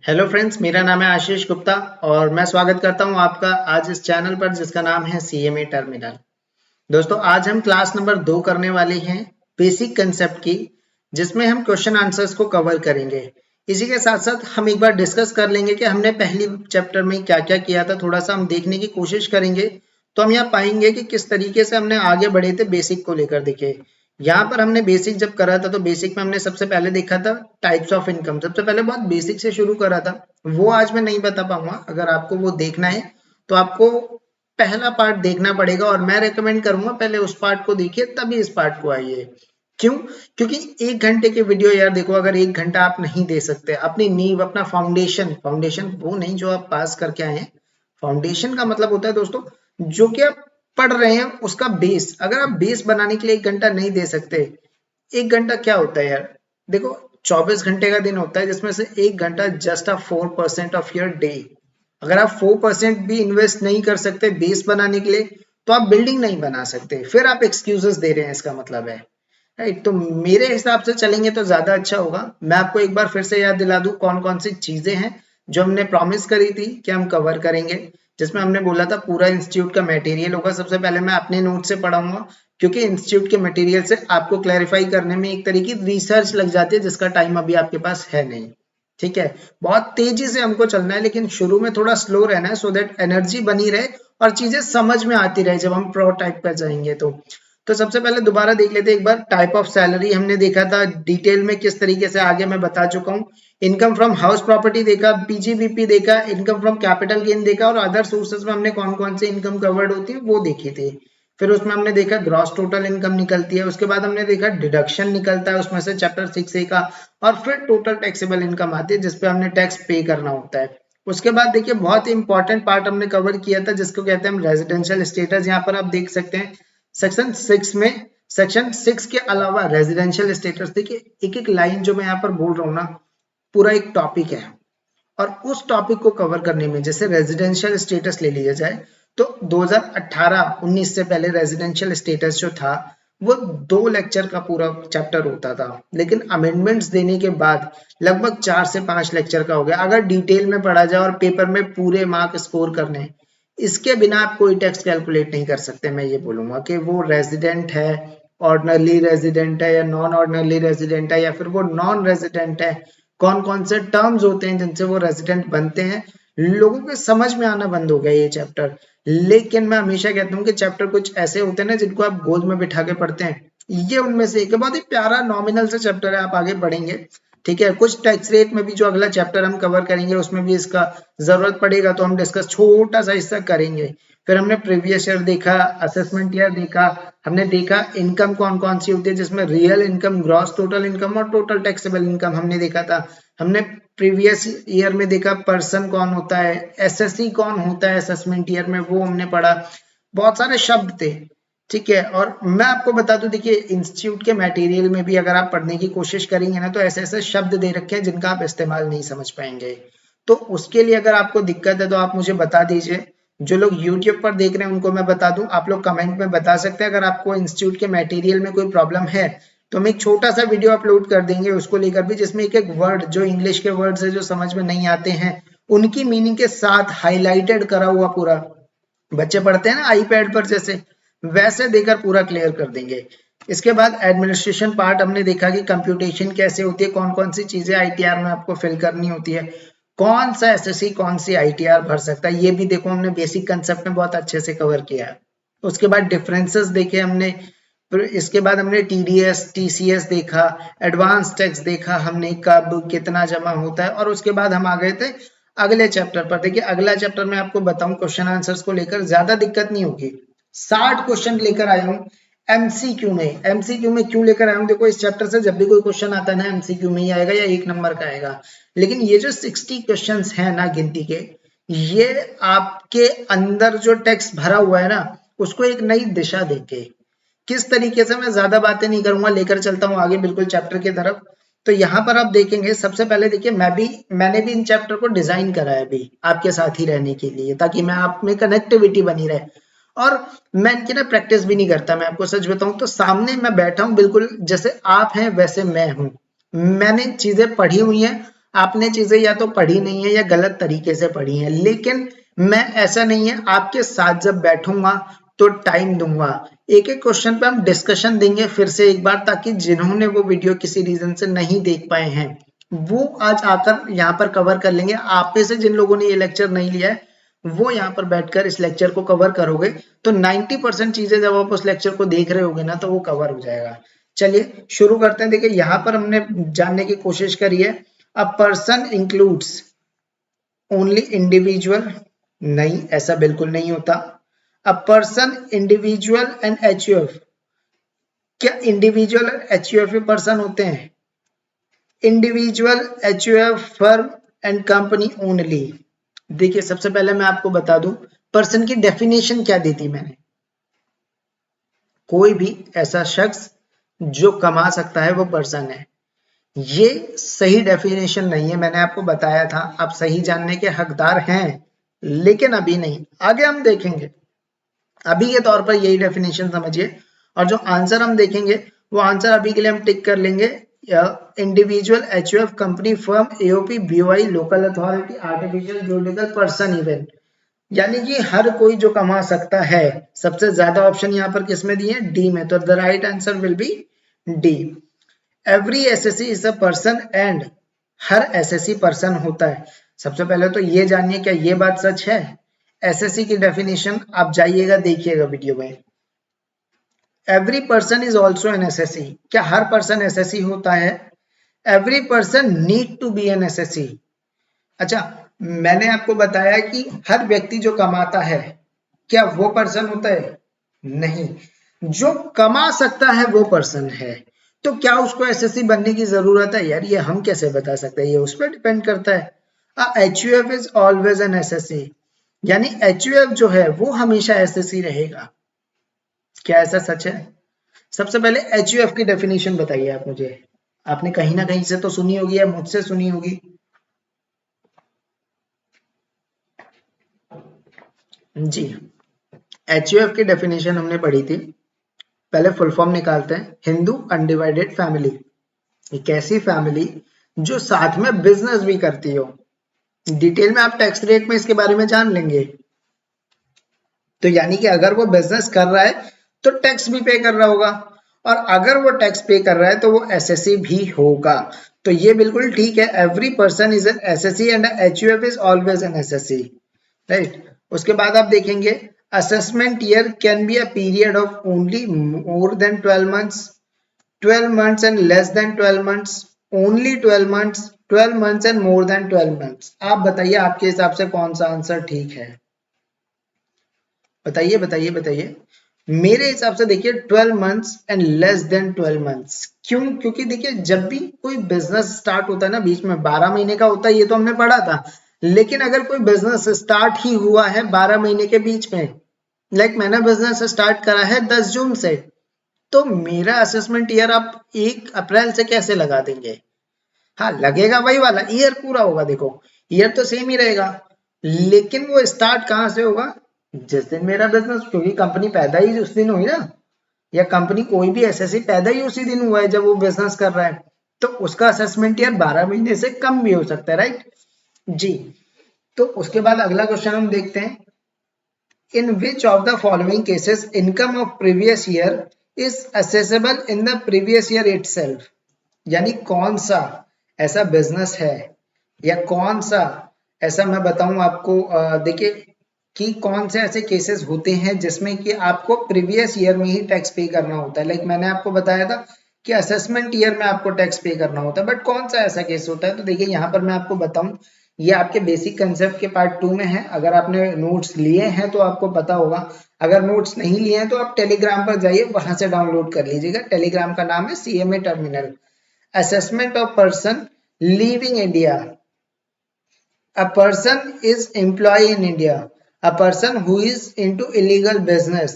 Hello friends, मेरा नाम है आशीष गुप्ता और मैं स्वागत करता हूं आपका आज इस चैनल पर जिसका नाम है सीएमए टर्मिनल। दोस्तों, आज हम क्लास नंबर 2 करने वाले हैं बेसिक कंसेप्ट की, जिसमें हम क्वेश्चन आंसर्स को कवर करेंगे। इसी के साथ साथ हम एक बार डिस्कस कर लेंगे कि हमने पहली चैप्टर में क्या क्या किया था, थोड़ा सा हम देखने की कोशिश करेंगे। तो हम यहाँ पाएंगे कि किस तरीके से हमने आगे बढ़े थे बेसिक को लेकर। देखिए, यहाँ पर हमने बेसिक जब करा था तो बेसिक में हमने सबसे पहले देखा था टाइप्स ऑफ इनकम। सबसे पहले बहुत बेसिक से शुरू करा था, वो आज मैं नहीं बता पाऊंगा। अगर आपको वो देखना है तो आपको पहला पार्ट देखना पड़ेगा और मैं रेकमेंड करूंगा पहले उस पार्ट को देखिए तभी इस पार्ट को आइए। क्यों? क्योंकि 1 घंटे की वीडियो, यार देखो, अगर 1 घंटा आप नहीं दे सकते, अपनी नींव, अपना फाउंडेशन, फाउंडेशन वो नहीं जो आप पास करके आए हैं। फाउंडेशन का मतलब होता है दोस्तों, जो कि आप पढ़ रहे हैं उसका बेस। अगर आप बेस बनाने के लिए 1 घंटा नहीं दे सकते, 1 घंटा क्या होता है यार? देखो, 24 घंटे का दिन होता है जिसमें से 1 घंटा just a 4% of your day. अगर आप 4% भी इन्वेस्ट नहीं कर सकते बेस बनाने के लिए, तो आप बिल्डिंग नहीं बना सकते। फिर आप एक्सक्यूजेस दे रहे हैं, इसका मतलब है। राइट, तो मेरे हिसाब से चलेंगे तो ज्यादा अच्छा होगा। मैं आपको एक बार फिर से याद दिला दूं कौन कौन सी चीजें हैं जो हमने प्रॉमिस करी थी कि हम कवर करेंगे। जिसमें हमने बोला था पूरा इंस्टीट्यूट का मटेरियल होगा। सबसे पहले मैं अपने नोट से पढ़ाऊंगा, क्योंकि इंस्टीट्यूट के मटेरियल से आपको क्लैरिफाई करने में एक तरीके की रिसर्च लग जाती है, जिसका टाइम अभी आपके पास है नहीं। ठीक है, बहुत तेजी से हमको चलना है, लेकिन शुरू में थोड़ा स्लो रहना है, सो दैट एनर्जी बनी रहे और चीजें समझ में आती रहे जब हम प्रो टाइप पर जाएंगे। तो सबसे पहले दोबारा देख लेते हैं एक बार। टाइप ऑफ सैलरी हमने देखा था डिटेल में, किस तरीके से आगे मैं बता चुका हूँ। इनकम फ्रॉम हाउस प्रॉपर्टी देखा, पीजीबीपी देखा, इनकम फ्रॉम कैपिटल गेन देखा, और अदर सोर्सेज में हमने कौन कौन से इनकम कवर्ड होती है वो देखी थी। फिर उसमें हमने देखा ग्रॉस टोटल इनकम निकलती है। उसके बाद हमने देखा डिडक्शन निकलता है उसमें से चैप्टर 6A का। और फिर टोटल टैक्सेबल इनकम आती है जिसपे हमने टैक्स पे करना होता है। उसके बाद देखिए, बहुत ही इंपॉर्टेंट पार्ट हमने कवर किया था जिसको कहते हैं हम रेजिडेंशियल स्टेटस। यहाँ पर आप देख सकते हैं सेक्शन 6 के अलावा रेजिडेंशियल स्टेटस। देखिए, एक एक लाइन जो मैं यहाँ पर बोल रहा हूँ ना, पूरा एक टॉपिक है। और उस टॉपिक को कवर करने में, जैसे रेजिडेंशियल स्टेटस ले लिया जाए, तो 2018-19 से पहले रेजिडेंशियल स्टेटस जो था वो 2 लेक्चर का पूरा चैप्टर होता था। लेकिन अमेंडमेंट्स देने के बाद लगभग 4 से 5 लेक्चर का हो गया, अगर डिटेल में पढ़ा जाए और पेपर में पूरे मार्क स्कोर करने। इसके बिना आप कोई टैक्स कैलकुलेट नहीं कर सकते। मैं ये बोलूंगा कि वो रेजिडेंट है, ऑर्डिनरली रेजिडेंट है, या नॉन ऑर्डिनरली रेजिडेंट है, या फिर वो नॉन रेजिडेंट है। कौन कौन से टर्म्स होते हैं जिनसे वो रेजिडेंट बनते हैं, लोगों के समझ में आना बंद हो गया ये चैप्टर। लेकिन मैं हमेशा कहता हूँ कि चैप्टर कुछ ऐसे होते हैं ना जिनको आप गोद में बिठा के पढ़ते हैं। ये उनमें से एक है। बहुत ही प्यारा नॉमिनल से चैप्टर है, आप आगे पढ़ेंगे। ठीक है, कुछ टैक्स रेट में भी जो अगला चैप्टर हम कवर करेंगे उसमें भी इसका जरूरत पड़ेगा, तो हम डिस्कस छोटा सा हिस्सा करेंगे। फिर हमने प्रीवियस ईयर देखा, असेसमेंट ईयर देखा, हमने देखा इनकम कौन कौन सी होती है, जिसमें real income, gross total income और टोटल टैक्सेबल इनकम हमने देखा था। हमने प्रीवियस ईयर में देखा पर्सन कौन होता है, एसएससी कौन होता है असेसमेंट ईयर में, वो हमने पढ़ा। बहुत सारे शब्द थे। ठीक है, और मैं आपको बता दूं, देखिए इंस्टीट्यूट के मटेरियल में भी अगर आप पढ़ने की कोशिश करेंगे ना, तो ऐसे ऐसे शब्द दे रखे हैं जिनका आप इस्तेमाल नहीं समझ पाएंगे। तो उसके लिए अगर आपको दिक्कत है तो आप मुझे बता दीजिए। जो लोग यूट्यूब पर देख रहे हैं उनको मैं बता दूं, आप लोग कमेंट में बता सकते हैं। अगर आपको इंस्टीट्यूट के मटेरियल में कोई प्रॉब्लम है तो हम एक छोटा सा वीडियो अपलोड कर देंगे उसको लेकर भी, जिसमें एक एक वर्ड, जो इंग्लिश के वर्ड्स है जो समझ में नहीं आते हैं, उनकी मीनिंग के साथ हाईलाइटेड करा हुआ पूरा, बच्चे पढ़ते हैं ना आईपैड पर जैसे, वैसे देकर पूरा क्लियर कर देंगे। इसके बाद एडमिनिस्ट्रेशन पार्ट हमने देखा कि कंप्यूटेशन कैसे होती है, कौन कौन सी चीजें आईटीआर में आपको फिल करनी होती है, कौन सा एसएससी कौन सी आईटीआर भर सकता है, ये भी देखो हमने बेसिक कंसेप्ट में बहुत अच्छे से कवर किया है। उसके बाद डिफरेंसेस देखे हमने। फिर इसके बाद हमने टीडीएस टीसीएस देखा, एडवांस टैक्स देखा हमने, कब कितना जमा होता है। और उसके बाद हम आ गए थे अगले चैप्टर पर। देखिए, अगला चैप्टर में आपको बताऊं, क्वेश्चन आंसर्स को लेकर ज्यादा दिक्कत नहीं होगी। 60 क्वेश्चन लेकर आया हूँ एमसीक्यू में। एमसीक्यू में क्यों लेकर आया हूँ? देखो, इस चैप्टर से जब भी कोई क्वेश्चन आता है ना, एमसीक्यू में ही आएगा या 1 नंबर का आएगा। लेकिन ये जो 60 क्वेश्चन है ना गिनती के, ये आपके अंदर जो टेक्स्ट भरा हुआ है ना, उसको एक नई दिशा देंगे। किस तरीके से, मैं ज्यादा बातें नहीं करूंगा, लेकर चलता हूँ आगे बिल्कुल चैप्टर की तरफ। तो यहाँ पर आप देखेंगे, सबसे पहले देखिए, मैंने भी इन चैप्टर को डिजाइन करा है अभी आपके साथ ही रहने के लिए, ताकि मैं आप में कनेक्टिविटी बनी रहे। और मैं इनकी ना प्रैक्टिस भी नहीं करता, मैं आपको सच बताऊं तो सामने मैं बैठा हूं, बिल्कुल जैसे आप हैं वैसे मैं हूं। मैंने चीजें पढ़ी हुई हैं, आपने चीजें या तो पढ़ी नहीं है या गलत तरीके से पढ़ी है। लेकिन मैं ऐसा नहीं है, आपके साथ जब बैठूंगा तो टाइम दूंगा, एक एक क्वेश्चन पे हम डिस्कशन देंगे फिर से एक बार, ताकि जिन्होंने वो वीडियो किसी रीजन से नहीं देख पाए हैं वो आज आकर यहाँ पर कवर कर लेंगे। आप में से जिन लोगों ने ये लेक्चर नहीं लिया है वो यहाँ पर बैठकर इस लेक्चर को कवर करोगे तो 90% चीजें जब आप उस लेक्चर को देख रहे होगे ना तो वो कवर हो जाएगा। चलिए शुरू करते हैं। देखिए यहाँ पर हमने जानने की कोशिश करी है, a person includes only individual, नहीं ऐसा बिल्कुल नहीं होता। A person individual and HUF, क्या इंडिविजुअल और एचयूएफ पर्सन होते हैं? Individual, HUF, firm and company only. देखिए सबसे पहले मैं आपको बता दूं पर्सन की डेफिनेशन क्या दी थी मैंने। कोई भी ऐसा शख्स जो कमा सकता है वो पर्सन है। ये सही डेफिनेशन नहीं है, मैंने आपको बताया था आप सही जानने के हकदार हैं, लेकिन अभी नहीं, आगे हम देखेंगे। अभी के तौर पर यही डेफिनेशन समझिए, और जो आंसर हम देखेंगे वो आंसर अभी के लिए हम टिक कर लेंगे। Individual, HUF, company, firm, AOP, BOI, local authority, artificial, juridical, person, event. यानी कि हर कोई जो कमा सकता है। सबसे ज्यादा ऑप्शन यहाँ पर किसमें दिए हैं? डी में। तो the right answer will B D. Every SSC is a person and, her SSC person होता है। सबसे पहले तो ये जानिए क्या ये बात सच है? एसएससी की डेफिनेशन आप जाइएगा देखिएगा वीडियो में। Every person is also an SSC, क्या हर पर्सन एसएससी होता है? Every person need to be an SSC. अच्छा, मैंने आपको बताया कि हर व्यक्ति जो कमाता है क्या वो पर्सन होता है? नहीं, जो कमा सकता है वो पर्सन है। तो क्या उसको एसएससी बनने की जरूरत है? यार ये हम कैसे बता सकते हैं, ये उस पर डिपेंड करता है। HUF is always an SSC, यानी एचयूएफ जो है वो हमेशा एसएससी रहेगा। क्या ऐसा सच है? सबसे पहले एचयूएफ की डेफिनेशन बताइए आप मुझे, आपने कहीं ना कहीं से तो सुनी होगी या मुझसे सुनी होगी। जी, एचयूएफ की डेफिनेशन हमने पढ़ी थी। पहले फुल फॉर्म निकालते हैं, हिंदू अनडिवाइडेड फैमिली। एक ऐसी फैमिली जो साथ में बिजनेस भी करती हो। डिटेल में आप टैक्स रेट में इसके बारे में जान लेंगे। तो यानी कि अगर वो बिजनेस कर रहा है तो टैक्स भी पे कर रहा होगा, और अगर वो टैक्स पे कर रहा है तो वो एसएससी भी होगा। तो ये बिल्कुल ठीक है, every person is an SSC and HUF is always an SSC, right. उसके बाद आप देखेंगे assessment year can be a period of only more than 12 months, 12 months and less than 12 months, only 12 months, 12 months and more than 12 months। आप बताइए आपके हिसाब से कौन सा आंसर ठीक है? बताइए बताइए बताइए। मेरे हिसाब से देखिए 12 months and less than 12 months. क्यों? क्योंकि देखिए जब भी कोई बिजनेस स्टार्ट होता है ना, बीच में 12 महीने का होता है, ये तो हमने पढ़ा था। लेकिन अगर कोई बिजनेस स्टार्ट ही हुआ है 12 महीने के बीच में, लाइक मैंने बिजनेस स्टार्ट करा है 10 जून से, तो मेरा असेसमेंट ईयर आप 1 अप्रैल से कैसे लगा देंगे? हाँ लगेगा वही वाला ईयर पूरा होगा, देखो ईयर तो सेम ही रहेगा, लेकिन वो स्टार्ट कहाँ से होगा? जिस दिन मेरा बिजनेस, क्योंकि कंपनी पैदा ही उस दिन हुई ना, या कंपनी कोई भी एसएससी पैदा ही उसी दिन हुआ है जब वो बिजनेस कर रहा है, तो उसका असेसमेंट ईयर 12 महीने से कम भी हो सकता है, राइट जी। तो उसके बाद अगला क्वेश्चन हम देखते हैं, in which of the following cases income of previous year is assessable in the previous year itself. यानी कौन सा ऐसा बिजनेस है या कौन सा ऐसा, मैं बताऊं आपको, देखिए कि कौन से ऐसे केसेस होते हैं जिसमें कि आपको प्रीवियस ईयर में ही टैक्स पे करना होता है। लाइक मैंने आपको बताया था कि असेसमेंट ईयर में आपको टैक्स पे करना होता है, बट कौन सा ऐसा केस होता है? तो देखिए यहाँ पर मैं आपको बताऊं, ये आपके बेसिक कंसेप्ट के पार्ट 2 में है। अगर आपने नोट्स लिए हैं तो आपको पता होगा, अगर नोट्स नहीं लिए हैं तो आप टेलीग्राम पर जाइए, वहां से डाउनलोड कर लीजिएगा। टेलीग्राम का नाम है CMA terminal. Assessment of person leaving India. A person is employee in India. A person who is into illegal business.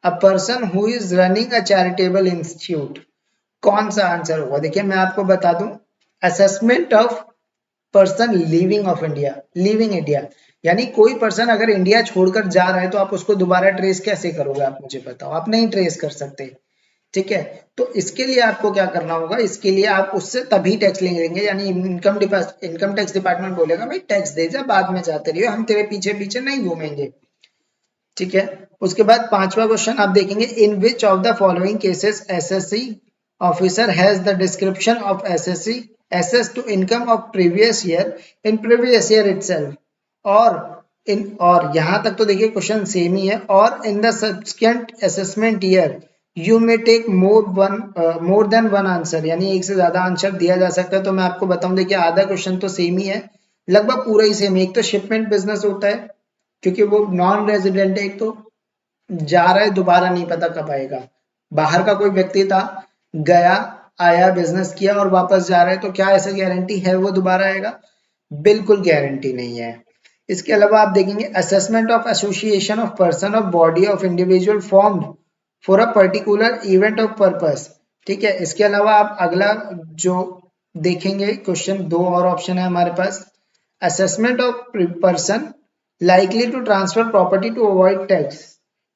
A person who is running a charitable institute. कौन सा आंसर होगा? देखिए मैं आपको बता दूं, assessment of person living of India, living India, यानी कोई पर्सन अगर इंडिया छोड़कर जा रहा है तो आप उसको दोबारा ट्रेस कैसे करोगे? आप मुझे बताओ, आप नहीं ट्रेस कर सकते। ठीक है। तो इसके लिए आपको क्या करना होगा, इसके लिए आप उससे तभी टैक्स लेंगे, यानी इनकम टैक्स डिपार्टमेंट बोलेगा भाई टैक्स दे जा, बाद में जाते रहिए, हम तेरे पीछे पीछे नहीं घूमेंगे। ठीक है। उसके बाद पांचवा क्वेश्चन आप देखेंगे, in which of the following cases SSC officer has the description of SSC assess to income of previous year in previous year itself, और यहां तक तो देखिए क्वेश्चन सेम ही है, और in the subsequent assessment year you may take more than one answer, यानी एक से ज्यादा आंसर दिया जा सकता है। तो मैं आपको बताऊं, देखिए आधा क्वेश्चन तो सेम ही है, लगभग पूरा ही सेम है। एक तो शिपमेंट बिजनेस होता है क्योंकि वो नॉन रेजिडेंट है, एक तो जा रहा है दोबारा नहीं पता कब आएगा, बाहर का कोई व्यक्ति था, गया आया बिजनेस किया और वापस जा रहा है, तो क्या ऐसा गारंटी है वो दोबारा आएगा? बिल्कुल गारंटी नहीं है। इसके अलावा आप देखेंगे assessment of association of person of body of individual formed for a particular event of purpose. ठीक है। इसके अलावा आप अगला जो देखेंगे क्वेश्चन, दो और ऑप्शन है हमारे पास, assessment of person likely to transfer property to avoid tax,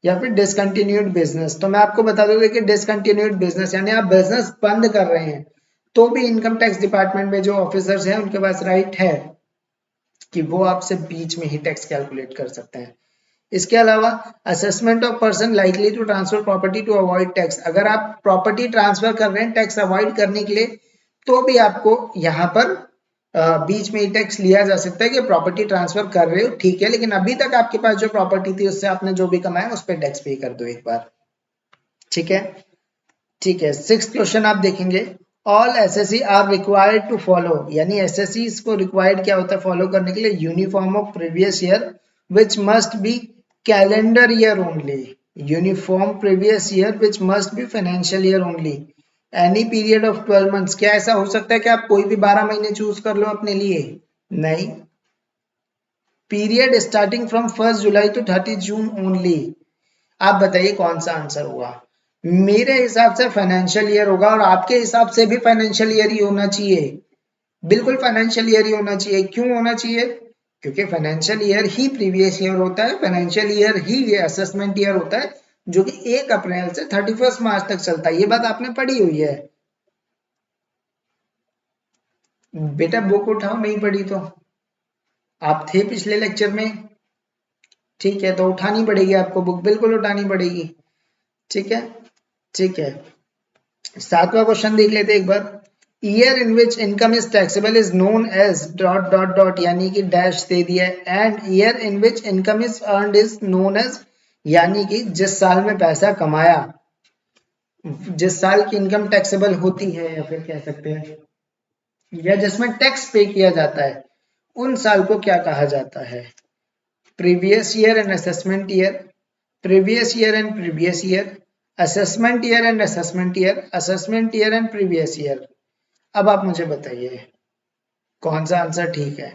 या फिर डिसकंटिन्यूड बिजनेस। तो मैं आपको बता दूं, देखिए डिसकंटिन्यूड बिजनेस यानी आप बिजनेस बंद कर रहे हैं, तो भी इनकम टैक्स डिपार्टमेंट में जो ऑफिसर्स हैं उनके पास राइट है कि वो आपसे बीच में ही टैक्स कैलकुलेट कर सकते हैं। इसके अलावा assessment of person likely to transfer property to avoid tax, अगर आप प्रॉपर्टी ट्रांसफर कर रहे हैं टैक्स अवॉइड करने के लिए, तो भी आपको यहाँ पर बीच में ही टैक्स लिया जा सकता है कि प्रॉपर्टी ट्रांसफर कर रहे हो ठीक है, लेकिन अभी तक आपके पास जो प्रॉपर्टी थी उससे आपने जो भी कमाया उस पर टैक्स पे कर दो एक बार। ठीक है। ठीक है। सिक्स्थ क्वेश्चन आप देखेंगे, all SSC are required to follow, यानी एसएससी को रिक्वायर्ड क्या होता है फॉलो करने के लिए, uniform of previous year which must be calendar year only, uniform previous year which must be financial year only, any period of 12 months. क्या ऐसा हो सकता है कि आप कोई भी 12 महीने चूज कर लो अपने लिए? नहीं। Period starting from 1 July to 30 June only. आप बताइए कौन सा आंसर होगा? मेरे हिसाब से फाइनेंशियल ईयर होगा, और आपके हिसाब से भी फाइनेंशियल ईयर ही होना चाहिए, बिल्कुल फाइनेंशियल ईयर ही होना चाहिए। क्यों होना चाहिए? क्योंकि फाइनेंशियल ईयर ही प्रीवियस ईयर होता है, फाइनेंशियल ईयर ही ये असेसमेंट ईयर होता है, जो कि 1 अप्रैल से 31 मार्च तक चलता है। ये बात आपने पढ़ी हुई है बेटा, बुक उठाओ, नहीं पढ़ी तो आप थे पिछले लेक्चर में। ठीक है, तो उठानी पड़ेगी आपको बुक, बिल्कुल उठानी पड़ेगी। ठीक है। ठीक है। सातवां क्वेश्चन देख लेते एक बार, year in which income is taxable is known as dot dot dot, यानी कि डैश दे दिया है, and year in which income is earned is known as, यानी कि जिस साल में पैसा कमाया, जिस साल की इनकम टैक्सेबल होती है, या फिर कह सकते हैं या जिसमें टैक्स पे किया जाता है, उन साल को क्या कहा जाता है? Previous year and assessment year, previous year and previous year, assessment year and assessment year, assessment year and previous year. अब आप मुझे बताइए कौन सा आंसर ठीक है।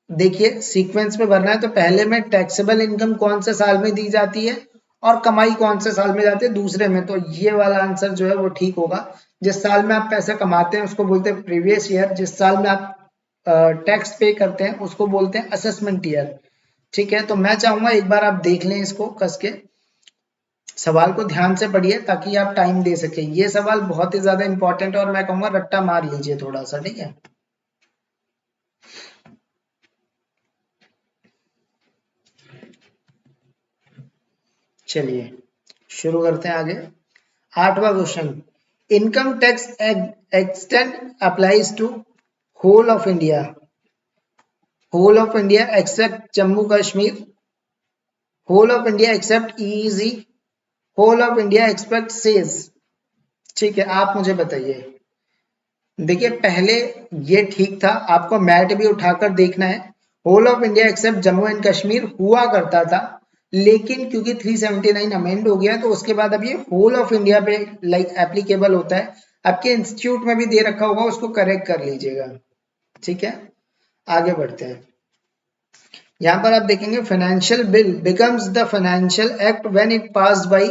देखिए सीक्वेंस में भरना है, तो पहले में टैक्सेबल इनकम कौन से साल में दी जाती है और कमाई कौन से साल में जाती है दूसरे में, तो ये वाला आंसर जो है वो ठीक होगा। जिस साल में आप पैसे कमाते हैं उसको बोलते हैं प्रीवियस ईयर, जिस साल में आप टैक्स पे करते हैं उसको बोलते हैं असेसमेंट ईयर। ठीक है। तो मैं चाहूंगा एक बार आप देख लें इसको कस के, सवाल को ध्यान से पढ़िए ताकि आप टाइम दे सके। ये सवाल बहुत ही ज्यादा इंपॉर्टेंट है और मैं कहूंगा रट्टा मार लीजिए थोड़ा सा। ठीक है। चलिए शुरू करते हैं आगे। आठवां question, income tax extend applies to whole of India, whole of India except Jammu Kashmir, whole of India except EEG, whole of India except SEZ. ठीक है। आप मुझे बताइए। देखिए पहले ये ठीक था, आपको मैट भी उठाकर देखना है। Whole of India except Jammu and Kashmir हुआ करता था, लेकिन क्योंकि 379 अमेंड हो गया तो उसके बाद अब ये होल ऑफ इंडिया पे लाइक एप्लीकेबल होता है। आपके इंस्टीट्यूट में भी दे रखा होगा, उसको करेक्ट कर लीजिएगा। ठीक है। आगे बढ़ते हैं। यहाँ पर आप देखेंगे financial bill becomes the financial act when it passed by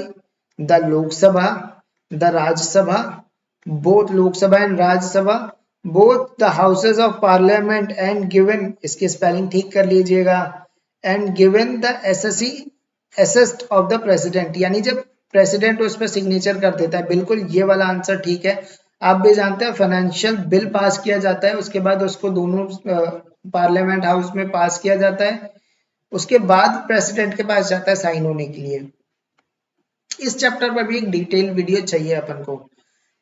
the Lok Sabha, the Rajya Sabha, both Lok Sabha and Rajya Sabha, both the houses of parliament and given, इसकी स्पेलिंग ठीक कर लीजिएगा, and given the assessee assist of the president, यानी जब प्रेसिडेंट उस पर signature कर देता है। बिल्कुल ये वाला आंसर ठीक है। आप भी जानते हैं फाइनेंशियल बिल पास किया जाता है, उसके बाद उसको दोनों पार्लियामेंट हाउस में पास किया जाता है, उसके बाद प्रेसिडेंट के पास जाता है साइन होने के लिए। इस चैप्टर पर भी एक डिटेल वीडियो चाहिए अपन को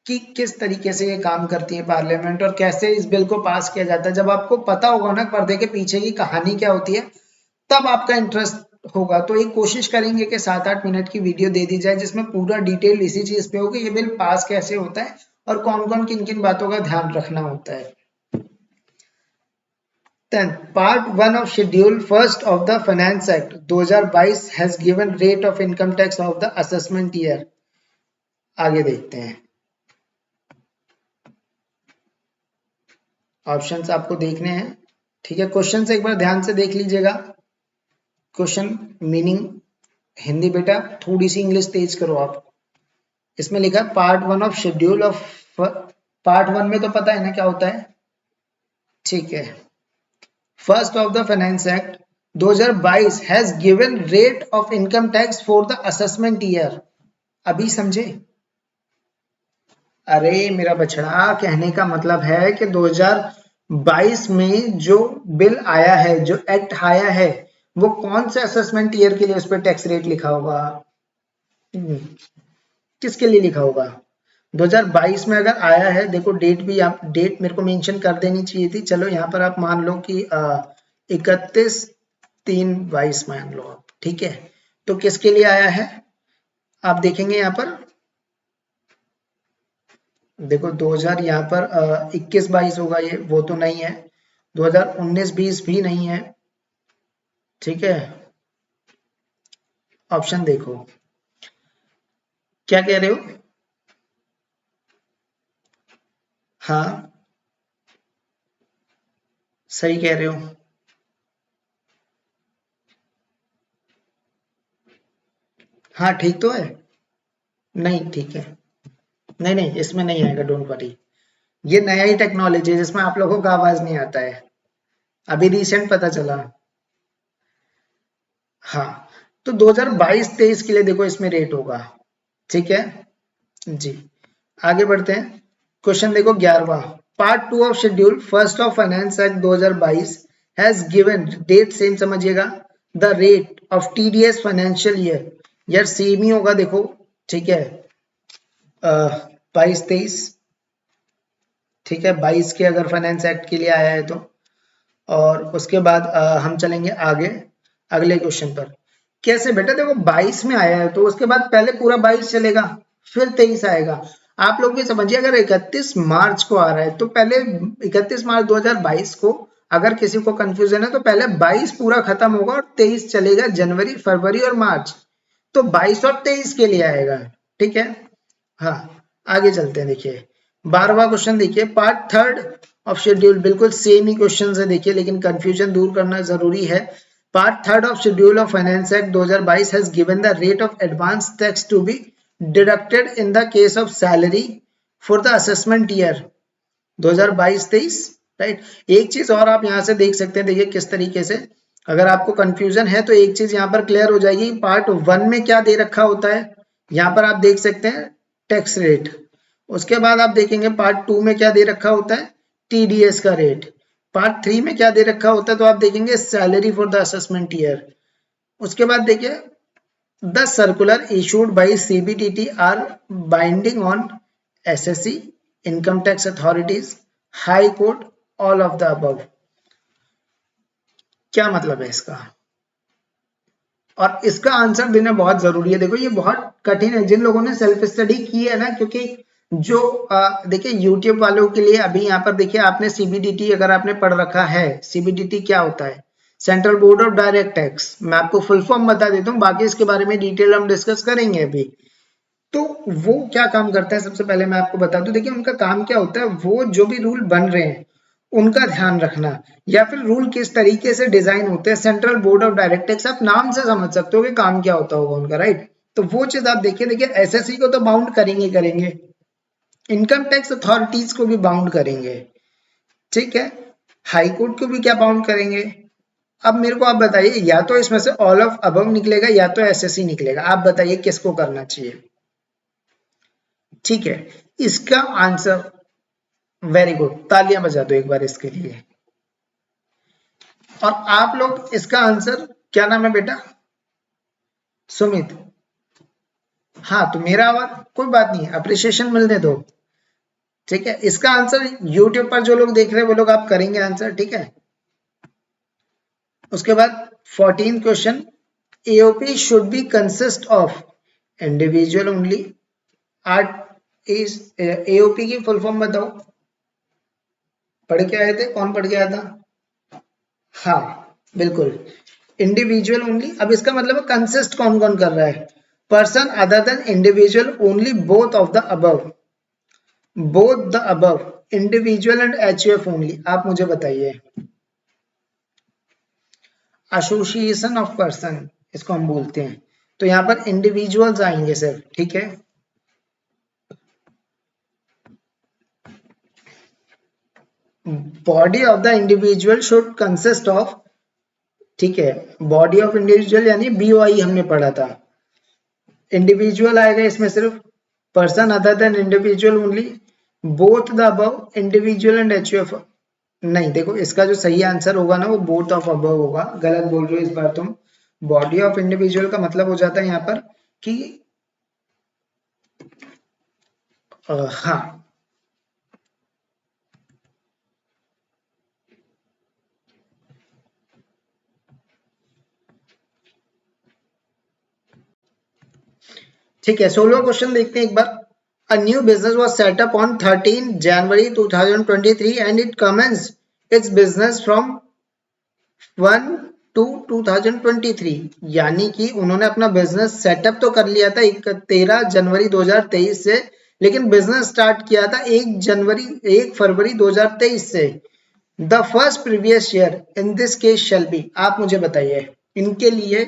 कि किस तरीके से ये काम करती है पार्लियामेंट और कैसे इस बिल को पास किया जाता है। जब आपको पता होगा ना पर्दे के पीछे की कहानी क्या होती है, तब आपका इंटरेस्ट होगा। तो एक कोशिश करेंगे कि 7-8 मिनट की वीडियो दे दी जाए जिसमें पूरा डिटेल इसी चीज पे होगी, ये बिल पास कैसे होता है और कौन कौन किन किन बातों का ध्यान रखना होता है। Then part 1 of schedule first of the finance act 2022 has given rate of income tax of the assessment year। आगे देखते हैं। ऑप्शंस आपको देखने हैं, ठीक है। क्वेश्चन से एक बार ध्यान से देख लीजिएगा। क्वेश्चन मीनिंग हिंदी बेटा थोड़ी सी इंग्लिश तेज करो आप। इसमें लिखा है part 1 of schedule of, part 1 में तो पता है ना क्या होता है, ठीक है। First of the finance act 2022 has given rate of income tax for the assessment year. अभी समझे? अरे मेरा बछड़ा, कहने का मतलब है कि 2022 में जो बिल आया है, जो एक्ट आया है, वो कौन से असेसमेंट ईयर के लिए उस पर टैक्स रेट लिखा होगा? किसके लिए लिखा होगा? 2022 में अगर आया है, देखो डेट भी, आप डेट मेरे को मेंशन कर देनी चाहिए थी। चलो यहाँ पर आप मान लो कि 31/3/22 मान लो आप, ठीक है। तो किसके लिए आया है आप देखेंगे यहाँ पर, देखो 2000 यहाँ पर 21-22 होगा, ये वो तो नहीं है। 2019-20 भी नहीं है, ठीक है। ऑप्शन देखो, क्या कह रहे हो? हाँ सही कह रहे हो। हाँ ठीक तो है, नहीं ठीक है, नहीं नहीं इसमें नहीं आएगा, डोंट वरी। ये नया ही टेक्नोलॉजी है जिसमें आप लोगों का आवाज नहीं आता है, अभी रिसेंट पता चला। हाँ, तो 2022-23 के लिए देखो इसमें रेट होगा, ठीक है जी। आगे बढ़ते हैं। क्वेश्चन देखो 11वां, part 2 of schedule first of finance act 2022 has given date, same समझिएगा, the rate of TDS financial year. यार सेम ही होगा देखो, ठीक है, 22-23, ठीक है। 22 के अगर फाइनेंस एक्ट के लिए आया है तो, और उसके बाद हम चलेंगे आगे अगले क्वेश्चन पर। कैसे बेटा? देखो 22 में आया है तो उसके बाद पहले पूरा 22 चलेगा, फिर 23 आएगा। आप लोग भी समझिए, अगर 31 मार्च को आ रहा है तो पहले 31 मार्च 2022 को, अगर किसी को कंफ्यूजन है तो पहले 22 पूरा खत्म होगा और 23 चलेगा, जनवरी फरवरी और मार्च। तो 22 और 23 के लिए आएगा, ठीक है। हाँ आगे चलते हैं। देखिए 12वां क्वेश्चन देखिए, पार्ट 3 ऑफ शेड्यूल, बिल्कुल सेम ही क्वेश्चन है देखिए, लेकिन कंफ्यूजन दूर करना जरूरी है। Part 3 of schedule of finance act 2022 has given the rate of advance tax to be deducted in the case of salary for the assessment year 2022-23, right. एक चीज और आप यहाँ से देख सकते हैं, देखिए किस तरीके से, अगर आपको कंफ्यूजन है तो एक चीज यहाँ पर क्लियर हो जाएगी। पार्ट 1 में क्या दे रखा होता है, यहाँ पर आप देख सकते हैं टैक्स रेट। उसके बाद आप देखेंगे पार्ट 2 में क्या दे रखा होता है, टीडीएस का रेट। पार्ट 3 में क्या दे रखा होता है, तो आप देखेंगे salary for the assessment year. उसके बाद देखिए the circular issued by CBDT are binding on SSC, income tax authorities, high court, all of the above. क्या मतलब है इसका? और इसका आंसर देना बहुत जरूरी है। देखो ये बहुत कठिन है जिन लोगों ने सेल्फ स्टडी की है ना, क्योंकि जो देखिए यूट्यूब वालों के लिए अभी यहाँ पर देखिए, आपने सीबीडीटी अगर आपने पढ़ रखा है, सीबीडीटी क्या होता है, central board of direct tax. मैं आपको फुल फॉर्म बता देता हूँ, बाकी इसके बारे में डिटेल हम डिस्कस करेंगे अभी। तो वो क्या काम करता है, सबसे पहले मैं आपको बता दूं। देखिए उनका काम क्या होता है, वो जो भी रूल बन रहे हैं उनका ध्यान रखना, या फिर रूल किस तरीके से डिजाइन होते हैं। Central board of direct tax, आप नाम से समझ सकते हो कि काम क्या होता होगा उनका, राइट। तो वो चीज आप देखिए एसएससी को तो बाउंड करेंगे, इनकम टैक्स अथॉरिटीज को भी बाउंड करेंगे, ठीक है। हाई कोर्ट को भी क्या बाउंड करेंगे। अब मेरे को आप बताइए, या तो इसमें से ऑल ऑफ अबव निकलेगा या तो एसएससी निकलेगा, आप बताइए किसको करना चाहिए। ठीक है, इसका आंसर वेरी गुड, तालियां बजा दो एक बार इसके लिए। और आप लोग इसका आंसर, क्या नाम है बेटा? सुमित। हाँ, तो मेरा आवाज कोई बात नहीं, अप्रिसिएशन मिलने दो। ठीक है, इसका आंसर यूट्यूब पर जो लोग देख रहे हैं वो लोग आप करेंगे आंसर, ठीक है। उसके बाद 14 question, AOP should be consist of individual only. Art is AOP की फुल फॉर्म बताओ, पढ़ के आए थे, कौन पढ़ के आया था? हाँ बिल्कुल, इंडिविजुअल ओनली। अब इसका मतलब कंसिस्ट कौन कौन कर रहा है? Person other than individual only, both of the above, both the above, individual and HUF only. आप मुझे बताइए, एसोसिएशन ऑफ पर्सन इसको हम बोलते हैं, तो यहाँ पर इंडिविजुअल्स आएंगे सर, ठीक है। Body of the individual should consist of, ठीक है, बॉडी ऑफ इंडिविजुअल यानी बीओआई हमने पढ़ा था। इंडिविजुअल आएगा इसमें सिर्फ, person other than individual only, both the above, individual and HUF. नहीं, देखो इसका जो सही आंसर होगा ना वो बोथ ऑफ अबव होगा, गलत बोल रहे हो इस बार तुम। बॉडी ऑफ इंडिविजुअल का मतलब हो जाता है यहाँ पर कि हाँ, ठीक है। 16वां क्वेश्चन देखते हैं एक बार। A new business was set up on 13 January 2023 and it commenced its business from 1 to 2023। यानी कि उन्होंने अपना बिजनेस सेटअप तो कर लिया था 13 जनवरी 2023 से, लेकिन बिजनेस स्टार्ट किया था 1 फरवरी 2023 से। The first previous year in this case shall be. आप मुझे बताइए इनके लिए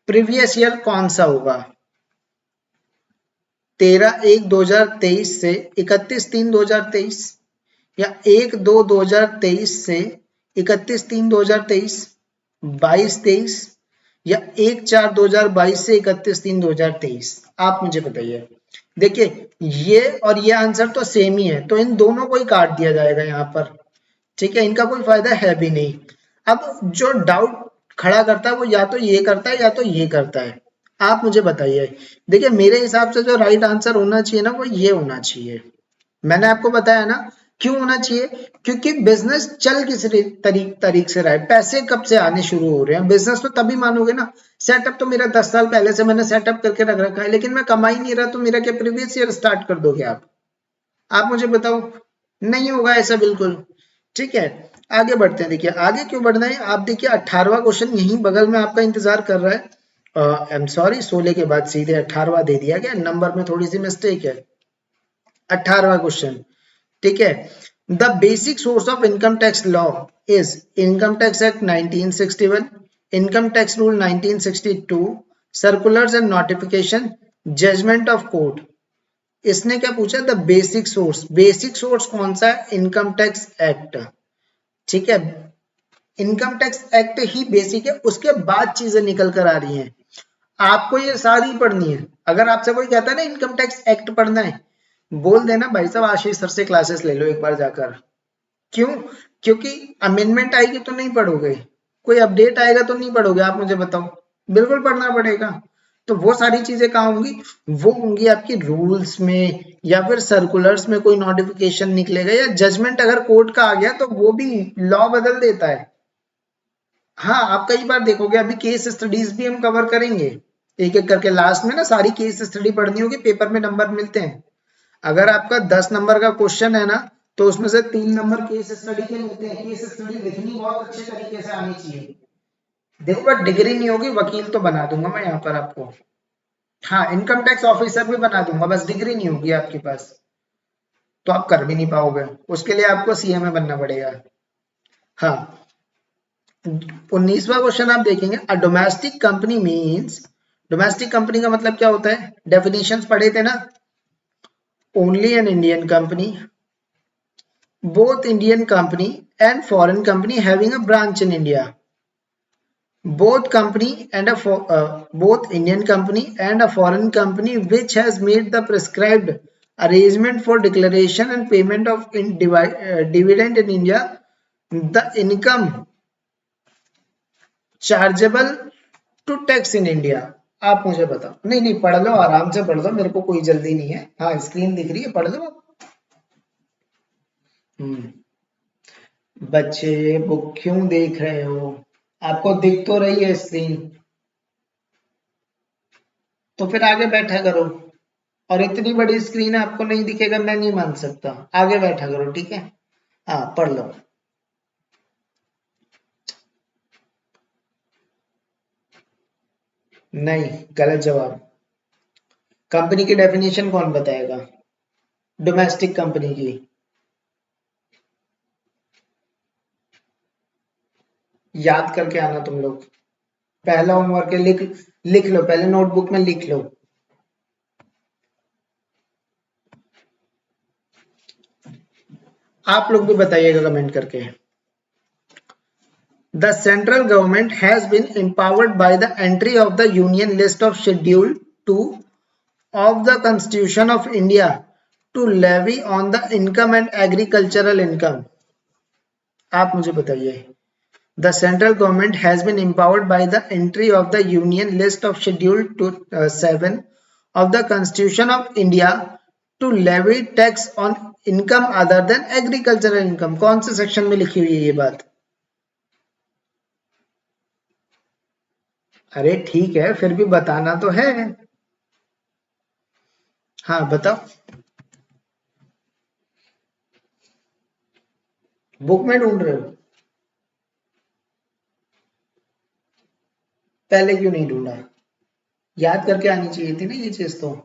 प्रीवियस ईयर कौन सा होगा? 13/1/2023 से 31/3/2023, या 1/2/2023 से 31/3/2023, 22/23, या 1/4/2022 से 31/3/2023? आप मुझे बताइए। देखिए ये और ये आंसर तो सेम ही है, तो इन दोनों को ही काट दिया जाएगा यहाँ पर, ठीक है, इनका कोई फायदा है भी नहीं। अब जो डाउट खड़ा करता है वो या तो ये करता है या तो ये करता है। आप मुझे बताइए। देखिए मेरे हिसाब से जो राइट आंसर होना चाहिए ना वो ये होना चाहिए। मैंने आपको बताया ना क्यों होना चाहिए, क्योंकि बिजनेस चल किस तरीक से रहा है, पैसे कब से आने शुरू हो रहे हैं, बिजनेस तो तभी मानोगे ना। सेटअप तो मेरा 10 साल पहले से मैंने सेटअप करके रख रखा है, लेकिन मैं कमा ही नहीं रहा, तो मेरा क्या प्रीवियस ईयर स्टार्ट कर दोगे आप मुझे बताओ। नहीं होगा ऐसा बिल्कुल, ठीक है। आगे बढ़ते हैं, देखिए आगे क्यों बढ़ना है, आप देखिए 18वां क्वेश्चन यहीं बगल में आपका इंतजार कर रहा है। आई एम सॉरी, 16 के बाद सीधे 18वां दे दिया गया, नंबर में थोड़ी सी मिस्टेक है। 18वां क्वेश्चन, ठीक है। The basic source of income tax law is income tax act 1961, income tax rule 1962, circulars and notification, judgement of court. इसने क्या पूछा? The basic source. Basic source कौन सा है? इनकम टैक्स एक्ट, ठीक है। इनकम टैक्स एक्ट ही basic है, उसके बाद चीजें निकल कर आ रही हैं। आपको ये सारी पढ़नी है। अगर आपसे कोई कहता है ना इनकम टैक्स एक्ट पढ़ना है, बोल देना भाई साहब आशीष सर से क्लासेस ले लो एक बार जाकर। क्यों? क्योंकि अमेंडमेंट आएगी तो नहीं पढ़ोगे, कोई अपडेट आएगा तो नहीं पढ़ोगे, आप मुझे बताओ। बिल्कुल पढ़ना पड़ेगा। तो वो सारी चीजें कहाँ होंगी? वो होंगी आपकी रूल्स में, या फिर सर्कुलर्स में कोई नोटिफिकेशन निकलेगा, या जजमेंट अगर कोर्ट का आ गया तो वो भी लॉ बदल देता है। हाँ, आप कई बार देखोगे, अभी केस स्टडीज भी हम कवर करेंगे एक एक करके। लास्ट में ना सारी केस स्टडी पढ़नी होगी, पेपर में नंबर मिलते हैं। अगर आपका 10 नंबर का क्वेश्चन है ना, तो उसमें से 3 नंबर केस स्टडी के मिलते हैं। केस स्टडी लिखनी बहुत अच्छे तरीके से आनी चाहिए। देखो बट डिग्री नहीं होगी, वकील तो बना दूंगा मैं यहाँ पर आपको। हाँ, इनकम टैक्स ऑफिसर भी बना दूंगा, बस डिग्री नहीं होगी आपके पास, तो आप कर भी नहीं पाओगे। उसके लिए आपको सीएमए बनना पड़ेगा। हाँ, 19वां क्वेश्चन आप देखेंगे, a domestic company means. Domestic company का मतलब क्या होता है? डेफिनेशंस पढ़े थे ना। Only an Indian company, both Indian company and foreign company having a branch in India. Both Indian company and a foreign company which has made the prescribed arrangement for declaration and payment of dividend in India, the income chargeable to tax in India। आप मुझे बताओ। नहीं नहीं, पढ़ लो, आराम से पढ़ लो, मेरे को कोई जल्दी नहीं है। हाँ, स्क्रीन दिख रही है, पढ़ लो आप। बच्चे बुक क्यों देख रहे हो? आपको दिख तो रही है स्क्रीन, तो फिर आगे बैठा करो। और इतनी बड़ी स्क्रीन है, आपको नहीं दिखेगा, मैं नहीं मान सकता। आगे बैठा करो, ठीक है? हाँ, पढ़ लो। नहीं, गलत जवाब। कंपनी की डेफिनेशन कौन बताएगा? डोमेस्टिक कंपनी की। याद करके आना तुम लोग। पहला होमवर्क है, लिख लिख लो, पहले नोटबुक में लिख लो। आप लोग भी बताइएगा कमेंट करके। The central government has been empowered by the entry of the Union list of Schedule 2 of the Constitution of India to levy on the income and agricultural income। आप मुझे बताइए। The central government has been empowered by the entry of the Union list of Schedule 7 of the Constitution of India to levy tax on income other than agricultural income। कौन से section में लिखी हुई है ये बात? अरे ठीक है, फिर भी बताना तो है। हाँ बताओ। बुक में ढूंढ रहे हो? पहले क्यों नहीं ढूंढा? याद करके आनी चाहिए थी ना ये चीज तो।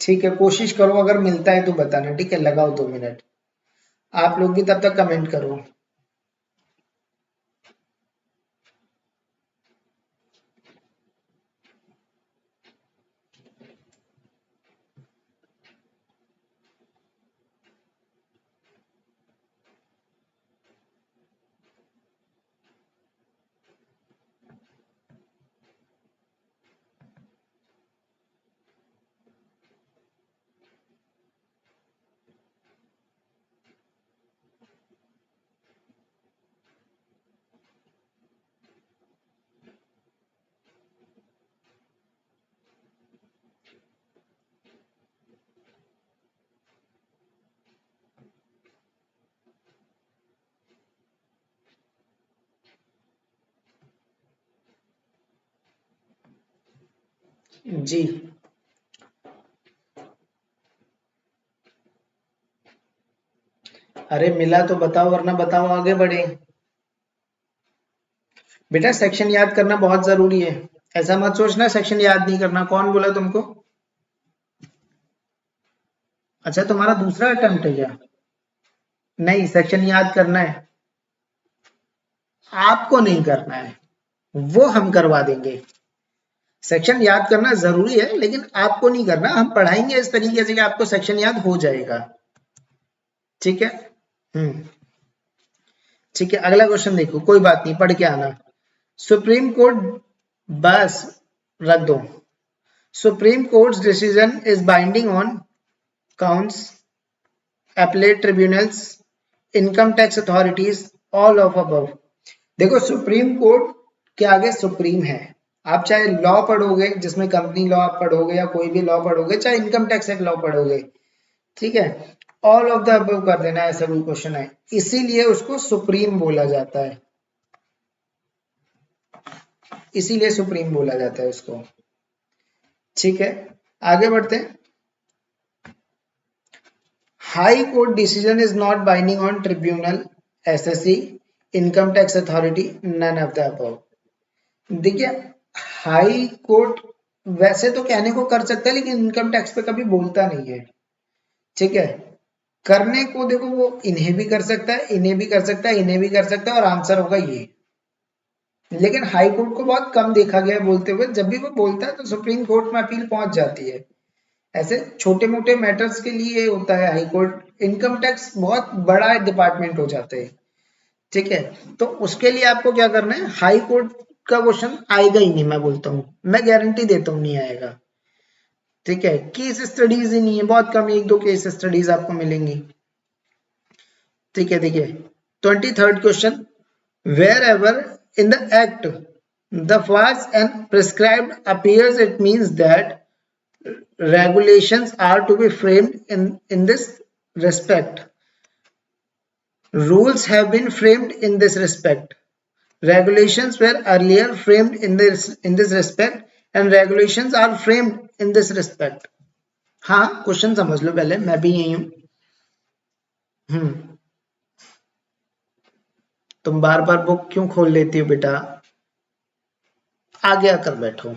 ठीक है, कोशिश करो, अगर मिलता है तो बताना, ठीक है? लगाओ 2 मिनट। आप लोग भी तब तक कमेंट करो। जी, अरे मिला तो बताओ, वरना बताओ आगे बढ़े। बेटा सेक्शन याद करना बहुत जरूरी है। ऐसा मत सोचना सेक्शन याद नहीं करना। कौन बोला तुमको? अच्छा, तुम्हारा दूसरा अटेम्प्ट है क्या? नहीं, सेक्शन याद करना है। आपको नहीं करना है, वो हम करवा देंगे। सेक्शन याद करना जरूरी है, लेकिन आपको नहीं करना। हम पढ़ाएंगे इस तरीके से कि आपको सेक्शन याद हो जाएगा। ठीक है? हम्म। ठीक है, अगला क्वेश्चन देखो, कोई बात नहीं, पढ़ के आना। सुप्रीम कोर्ट, बस रख दो। Supreme courts decision is binding on counts, appellate tribunals, income tax authorities, all of above. देखो, सुप्रीम कोर्ट के आगे सुप्रीम है। आप चाहे लॉ पढ़ोगे, जिसमें कंपनी लॉ आप पढ़ोगे या कोई भी लॉ पढ़ोगे, चाहे इनकम टैक्स एक लॉ पढ़ोगे, ठीक है? ऑल ऑफ द अबव कर देना, ऐसा कोई क्वेश्चन है। इसीलिए उसको सुप्रीम बोला जाता है, इसीलिए सुप्रीम बोला जाता है उसको। ठीक है, आगे बढ़ते हैं। High court decision is not binding on tribunal, SSC, income tax authority, none of the above. देखिए, हाई कोर्ट वैसे तो कहने को कर सकता है, लेकिन इनकम टैक्स पे कभी बोलता नहीं है। ठीक है? करने को देखो, वो इन्हें भी कर सकता है, इन्हें भी कर सकता है, इन्हें भी कर सकता है, और आंसर होगा ये। लेकिन हाई कोर्ट को बहुत कम देखा गया है बोलते हुए। जब भी वो बोलता है तो सुप्रीम कोर्ट में अपील पहुंच जाती है। ऐसे छोटे मोटे मैटर्स के लिए होता है हाई कोर्ट। इनकम टैक्स बहुत बड़ा डिपार्टमेंट हो जाता है। ठीक है? तो उसके लिए आपको क्या करना है, हाई कोर्ट का क्वेश्चन आएगा ही नहीं, मैं बोलता हूँ, मैं गारंटी देता हूँ नहीं आएगा। ठीक है, केस स्टडीज ही नहीं है, बहुत कम, एक दो केस स्टडीज आपको मिलेंगी। ठीक है, देखिए 23rd question, wherever in the act the fast and prescribed appears, it means that regulations are to be framed in this respect. Rules have been framed in this respect. Regulations were earlier framed in this respect and regulations are framed in this respect. हाँ, question समझ लो पहले, मैं भी यही हूं। तुम बार बार book क्यों खोल लेती हो बेटा, आगे आकर बैठो।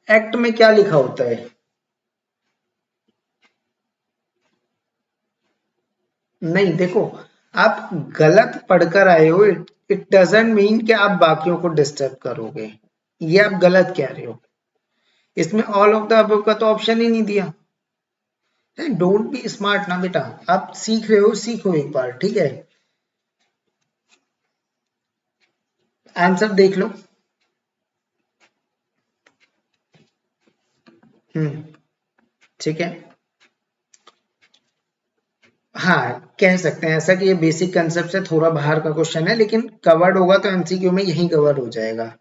एक्ट में क्या लिखा होता है? नहीं, देखो, आप गलत पढ़कर आए हो, इट डजंट मीन कि आप बाकियों को डिस्टर्ब करोगे, ये आप गलत कह रहे हो। इसमें ऑल ऑफ द अबव का तो ऑप्शन ही नहीं दिया। डोंट बी स्मार्ट ना बेटा, आप सीख रहे हो, सीखो एक बार, ठीक है। आंसर देख लो। ठीक है, हाँ कह सकते हैं ऐसा कि ये बेसिक कंसेप्ट से थोड़ा बाहर का क्वेश्चन है, लेकिन कवर्ड होगा तो एमसीक्यू में यही कवर हो जाएगा।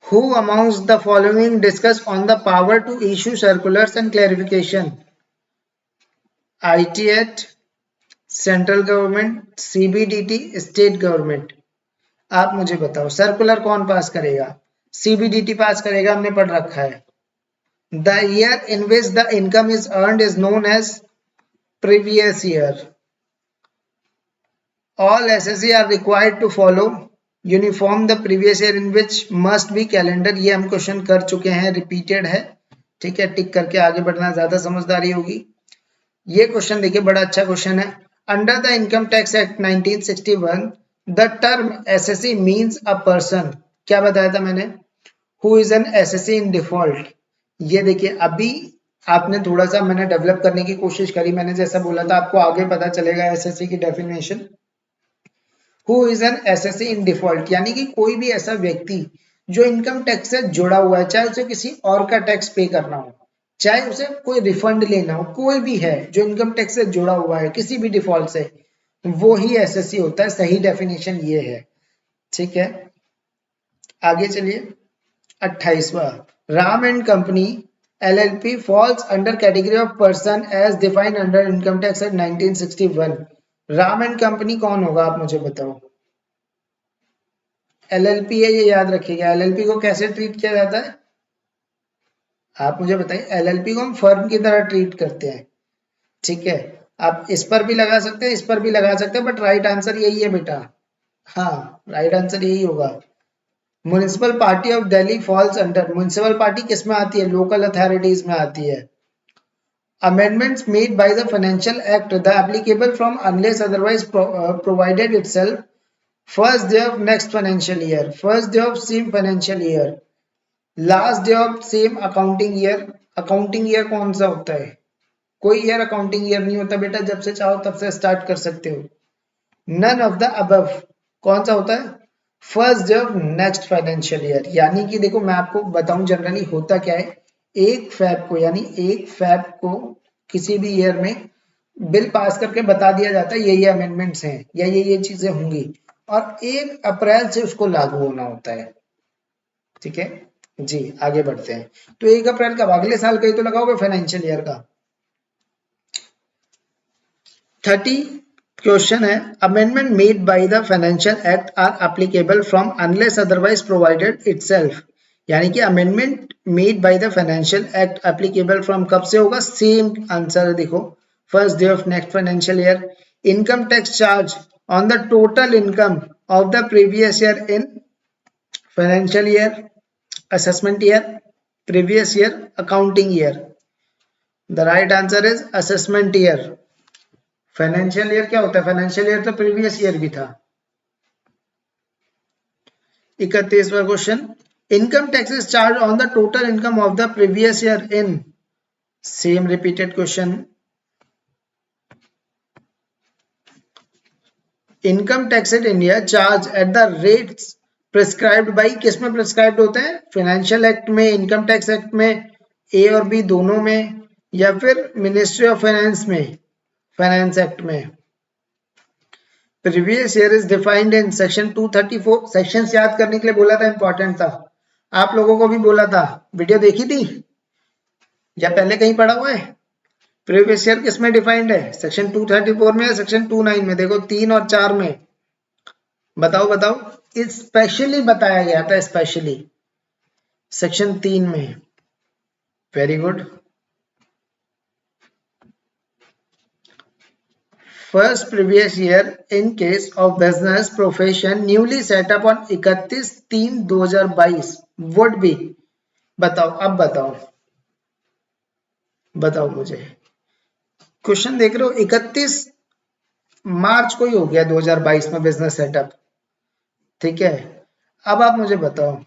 Who amongst the following discuss on the power to issue circulars and clarification? IT Act, central government, CBDT, state government. आप मुझे बताओ, सर्कुलर कौन पास करेगा? सीबीडीटी पास करेगा, हमने पढ़ रखा है। The year in which the income is earned is known as previous year. All SSC are required to follow uniform the previous year in which must be calendar. ये हम क्वेश्चन कर चुके हैं, रिपीटेड है, ठीक है। टिक करके आगे बढ़ना ज्यादा समझदारी होगी। ये क्वेश्चन देखिए, बड़ा अच्छा क्वेश्चन है। Under the income tax act 1961 the term SSC means a person, क्या बताया था मैंने? Who is an assessee in default. ये देखिए, अभी आपने थोड़ा सा मैंने डेवलप करने की कोशिश करी, मैंने जैसा बोला था आपको आगे पता चलेगा एसएससी की definition. Who is an assessee in default, यानी कि कोई भी ऐसा व्यक्ति जो इनकम टैक्स से जुड़ा हुआ है, चाहे उसे किसी और का टैक्स पे करना हो, चाहे उसे कोई रिफंड लेना हो, कोई भी है जो इनकम टैक्स से जुड़ा हुआ है किसी भी डिफॉल्ट से, वो ही एसएससी होता है। सही डेफिनेशन ये है, ठीक है। आगे चलिए, 28वां, Ram and company LLP falls under category of person as defined under income tax act 1961। Ram and company कौन होगा, आप मुझे बताओ। एलएलपी है, ये याद रखिएगा। एलएलपी को कैसे ट्रीट किया जाता है, आप मुझे बताइए। एलएलपी को हम फर्म की तरह ट्रीट करते हैं, ठीक है। आप इस पर भी लगा सकते हैं, इस पर भी लगा सकते हैं, बट राइट आंसर यही है बेटा। हाँ, राइट आंसर यही होगा। Municipal party of Delhi falls under, municipal party किस में आती है? लोकल अथॉरिटीज में आती है। Amendments made by the Financial Act, the applicable from unless otherwise provided itself first day of next financial year, first day of same financial year, last day of same accounting year. Accounting year कौन सा होता है? कोई year accounting year नहीं होता बेटा, जब से चाहो तब से स्टार्ट कर सकते हो। नन ऑफ द अबव कौन सा होता है? First day of next financial year. यानी कि देखो, मैं आपको बताऊं जनरली होता क्या है, 1 फैब को, यानी 1 फैब को किसी भी ईयर में बिल पास करके बता दिया जाता है ये अमेंडमेंट्स हैं या ये चीजें होंगी, और 1 अप्रैल से उसको लागू होना होता है, ठीक है जी। आगे बढ़ते हैं, तो 1 अप्रैल का अगले साल का ही तो लगाओगे फाइनेंशियल ईयर का। 30 क्वेश्चन है, amendment made by the financial act are applicable from unless otherwise provided itself. यानी कि amendment made by the financial act applicable from कब से होगा? सेम आंसर देखो, first day of next financial year. Income tax charge on the total income of the previous year in financial year, assessment year, previous year, accounting year. The right answer is assessment year. Financial year क्या होता है? Financial year तो previous year भी था। 31वां question, income taxes charge on the total income of the previous year in, same repeated question. Income tax in India charge at the rates prescribed by, किस में prescribed होते हैं? Financial act में, income tax act में, A और B दोनों में, या फिर मिनिस्ट्री ऑफ फाइनेंस में, फाइनेंस एक्ट में। Previous year is defined in section 234। Sections याद करने के लिए बोला था, इंपॉर्टेंट था। आप लोगों को भी बोला था, वीडियो देखी थी या पहले कहीं पढ़ा हुआ है? प्रीवियस ईयर किस में डिफाइंड है? सेक्शन 234 में या सेक्शन 29 में? देखो 3 और 4 में। बताओ बताओ। स्पेशली बताया गया था, स्पेशली सेक्शन 3 में। Very good. First previous year in case of business profession newly set up on 31/3/2022 would be। बताओ, अब बताओ, बताओ मुझे। क्वेश्चन देख रहे हो, 31 मार्च को ही हो गया 2022 में बिजनेस सेटअप, ठीक है। अब आप मुझे बताओ,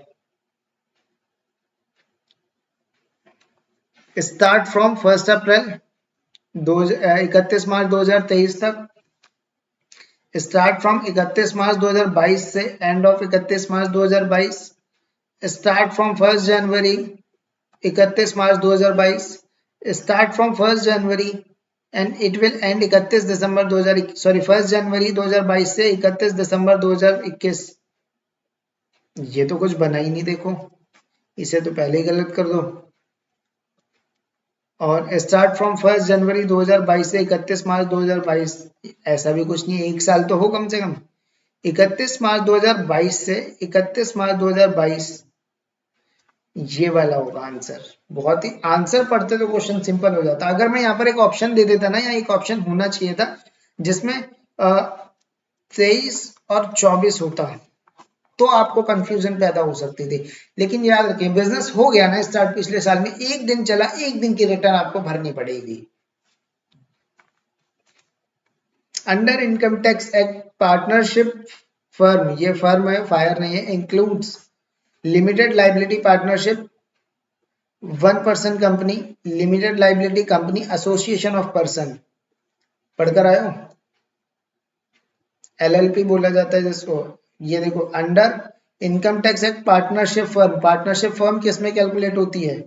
स्टार्ट फ्रॉम 1 अप्रैल 31 मार्च 2023 तक, स्टार्ट फ्रॉम 31 मार्च 2022 से end of 31 March 2022, start from 1 January 31 March 2022, start from 1 January and it will and 31 December 2021, sorry 1 जनवरी 2022 से 31 दिसंबर 2021। ये तो कुछ बना ही नहीं, देखो इसे तो पहले ही गलत कर दो। और स्टार्ट फ्रॉम 1 जनवरी 2022 से 31 मार्च 2022, ऐसा भी कुछ नहीं है, 1 साल तो हो कम से कम। 31 मार्च 2022 से 31 मार्च 2022, ये वाला होगा आंसर। बहुत ही, आंसर पढ़ते तो क्वेश्चन सिंपल हो जाता। अगर मैं यहाँ पर एक ऑप्शन दे देता ना, या एक ऑप्शन होना चाहिए था जिसमें 23 और 24 होता, तो आपको कंफ्यूजन पैदा हो सकती थी। लेकिन याद रखिए, बिजनेस हो गया ना स्टार्ट पिछले साल में, एक दिन चला, एक दिन की रिटर्न आपको भरनी पड़ेगी। Under income tax act partnership firm, ये फर्म है, फायर नहीं है, includes limited liability partnership, 1 person company, limited liability company, association of person. पढ़कर आए हो? एलएलपी बोला जाता है जिसको। ये देखो, under income tax act partnership firm, partnership firm किस में कैलकुलेट होती है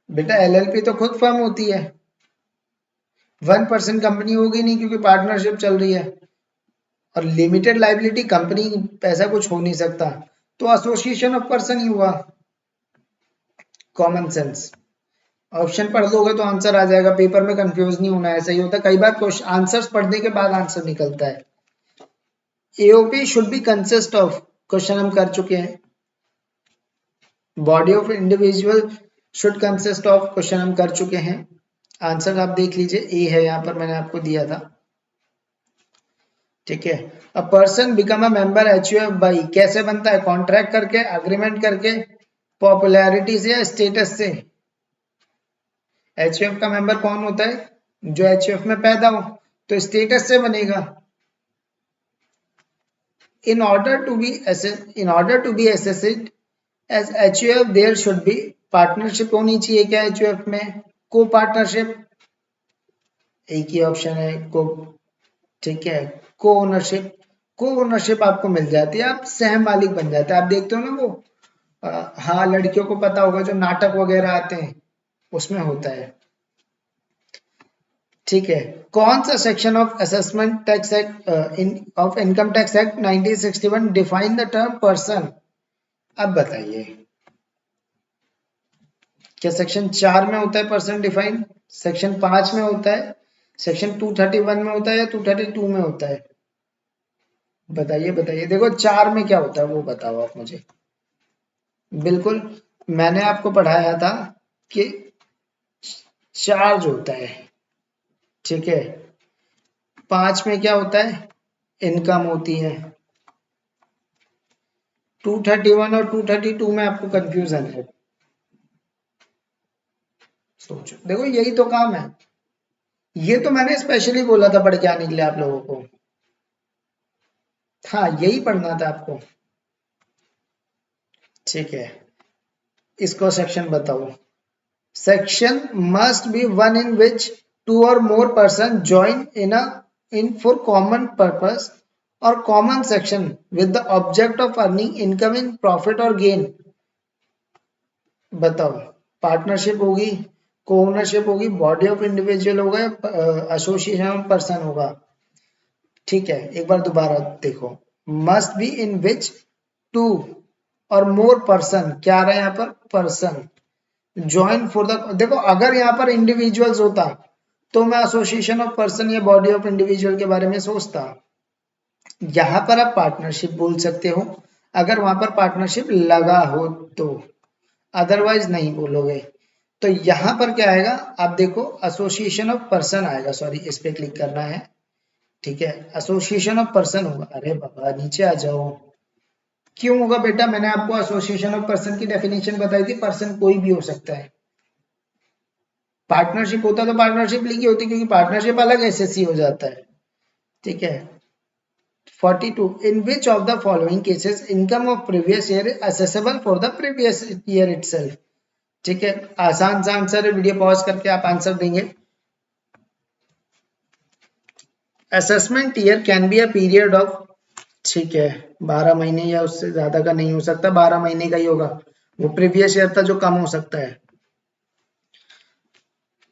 बेटा? एलएलपी तो खुद फर्म होती है, 1 पर्सन कंपनी होगी नहीं क्योंकि पार्टनरशिप चल रही है। और लिमिटेड लाइबिलिटी कंपनी, पैसा कुछ हो नहीं सकता, तो एसोसिएशन ऑफ पर्सन ही हुआ। Common sense. ऑप्शन पढ़ लोगे तो आंसर आ जाएगा, पेपर में कंफ्यूज नहीं होना है। ऐसा ही होता है कई बार, क्वेश्चन आंसर्स पढ़ने के बाद आंसर निकलता है। AOP should be consist of, question हम कर चुके हैं। Body of individual should consist of, question हम कर चुके हैं। आंसर आप देख लीजिए, ए है यहाँ पर, मैंने आपको दिया था, ठीक है। A person become a member HUF by, कैसे बनता है? कॉन्ट्रैक्ट करके, अग्रीमेंट करके, पॉपुलैरिटी से या स्टेटस से? एचयूएफ का मेंबर कौन होता है? जो एचयूएफ में पैदा हो, तो स्टेटस से बनेगा। in order to be assessed as HUF there should be partnership होनी चाहिए क्या HUF में? को पार्टनरशिप, एक ही ऑप्शन है को, ठीक है। को ओनरशिप, को ओनरशिप आपको मिल जाती है, आप सह मालिक बन जाते हैं। आप देखते हो ना वो, हाँ लड़कियों को पता होगा, जो नाटक वगैरह आते हैं उसमें होता है, ठीक है। कौन सा section of assessment tax act of income tax act 1961 define the term person? अब बताइए, क्या सेक्शन 4 में होता है पर्सन डिफाइन? सेक्शन 5 में होता है? सेक्शन 231 में होता है या 232 में होता है? बताइए बताइए। देखो 4 में क्या होता है वो बताओ आप मुझे। बिल्कुल, मैंने आपको पढ़ाया था कि चार्ज होता है, ठीक है। 5 में क्या होता है? इनकम होती है। 231 और 232 में आपको कंफ्यूजन है। सोचो, देखो यही तो काम है। ये तो मैंने स्पेशली बोला था पढ़ के आने के लिए आप लोगों को। हाँ, यही पढ़ना था आपको, ठीक है। इसको सेक्शन बताओ। Section must be one in which two or more person join in a in for common purpose or common section with the object of earning income in profit or gain. बताओ, partnership होगी, को ownership होगी, body of individual होगा या association of person होगा? ठीक है, एक बार दोबारा देखो, must be in which two or more person, क्या आ रहा है यहाँ पर? पर्सन ज्वाइन फॉर द, देखो अगर यहाँ पर इंडिविजुअल्स होता तो मैं एसोसिएशन ऑफ पर्सन या बॉडी ऑफ इंडिविजुअल के बारे में सोचता। यहाँ पर आप पार्टनरशिप बोल सकते हो अगर वहां पर पार्टनरशिप लगा हो तो, अदरवाइज नहीं बोलोगे। तो यहाँ पर क्या आएगा, आप देखो एसोसिएशन ऑफ पर्सन आएगा, सॉरी इस पे क्लिक करना है, ठीक है, एसोसिएशन ऑफ पर्सन होगा। अरे बाबा नीचे आ जाओ, क्यों होगा बेटा? मैंने आपको एसोसिएशन ऑफ पर्सन की डेफिनेशन बताई थी, पर्सन कोई भी हो सकता है। पार्टनरशिप होता तो पार्टनरशिप लिखी होती, क्योंकि पार्टनरशिप अलग एसएससी हो जाता है, ठीक है। 42 in which of the following cases income of previous year is accessible for the previous year itself? ठीक है, आसान सा आंसर है, वीडियो पॉज करके आप आंसर देंगे। Assessment year can be a period of, ठीक है, 12 महीने या उससे ज्यादा का नहीं हो सकता, 12 महीने का ही होगा, वो प्रीवियस ईयर था जो कम हो सकता है,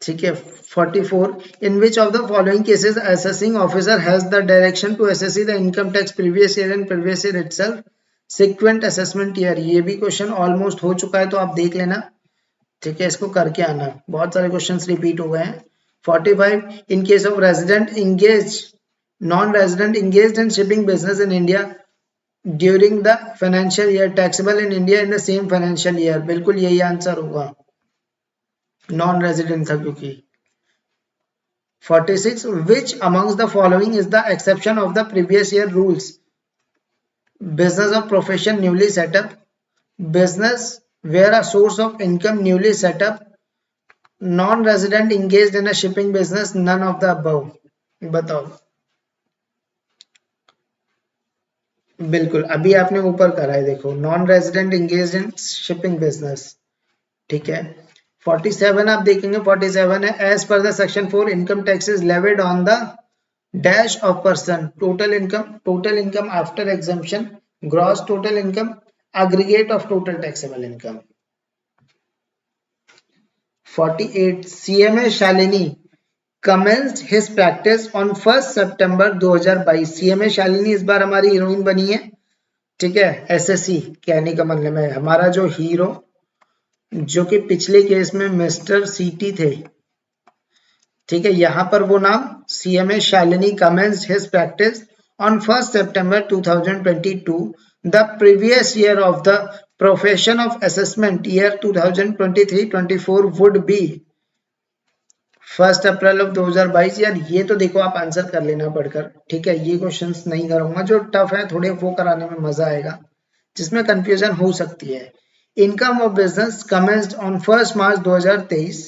ठीक है। 44 in which of the following cases assessing officer has the direction to assess the income tax previous year and previous year itself sequent assessment year? ये भी क्वेश्चन ऑलमोस्ट हो चुका है तो आप देख लेना, ठीक है, इसको करके आना, बहुत सारे क्वेश्चंस रिपीट हो गए हैं। 45 in case of resident engaged non-resident engaged in shipping business in India during the financial year taxable in India in the same financial year, बिल्कुल यही आंसर होगा, नॉन रेजिडेंट था क्योंकि। 46 which amongst the following is the exception of the previous year rules? Business of profession newly set up, business where a source of income newly set up, non-resident engaged in a shipping business, none of the above। बताओ, बिल्कुल अभी आपने ऊपर करा है, देखो non resident engage in shipping business, ठीक है। 47 आप देखेंगे, 47 है as per the section 4 income tax is levied on the dash of person, total income after exemption, gross total income, aggregate of total taxable income। 48 CMA Shalini commenced his practice on 1st September 2022। CMA Shalini इस बार हमारी heroine बनी है, ठीक है, SSC कहने का मतलब है हमारा जो हीरो, जो कि पिछले केस में मिस्टर सीटी थे, ठीक है, यहाँ पर वो नाम CMA Shalini commenced his practice on 1st September 2022, the previous year of the profession of assessment year 2023-24 would be 1st April of 2022। यार ये तो देखो आप आंसर कर लेना पढ़कर, ठीक है, ये क्वेश्चंस नहीं करूंगा, जो टफ है थोड़े वो कराने में मजा आएगा, जिसमें कंफ्यूजन हो सकती है। Income of business commenced on 1st March 2023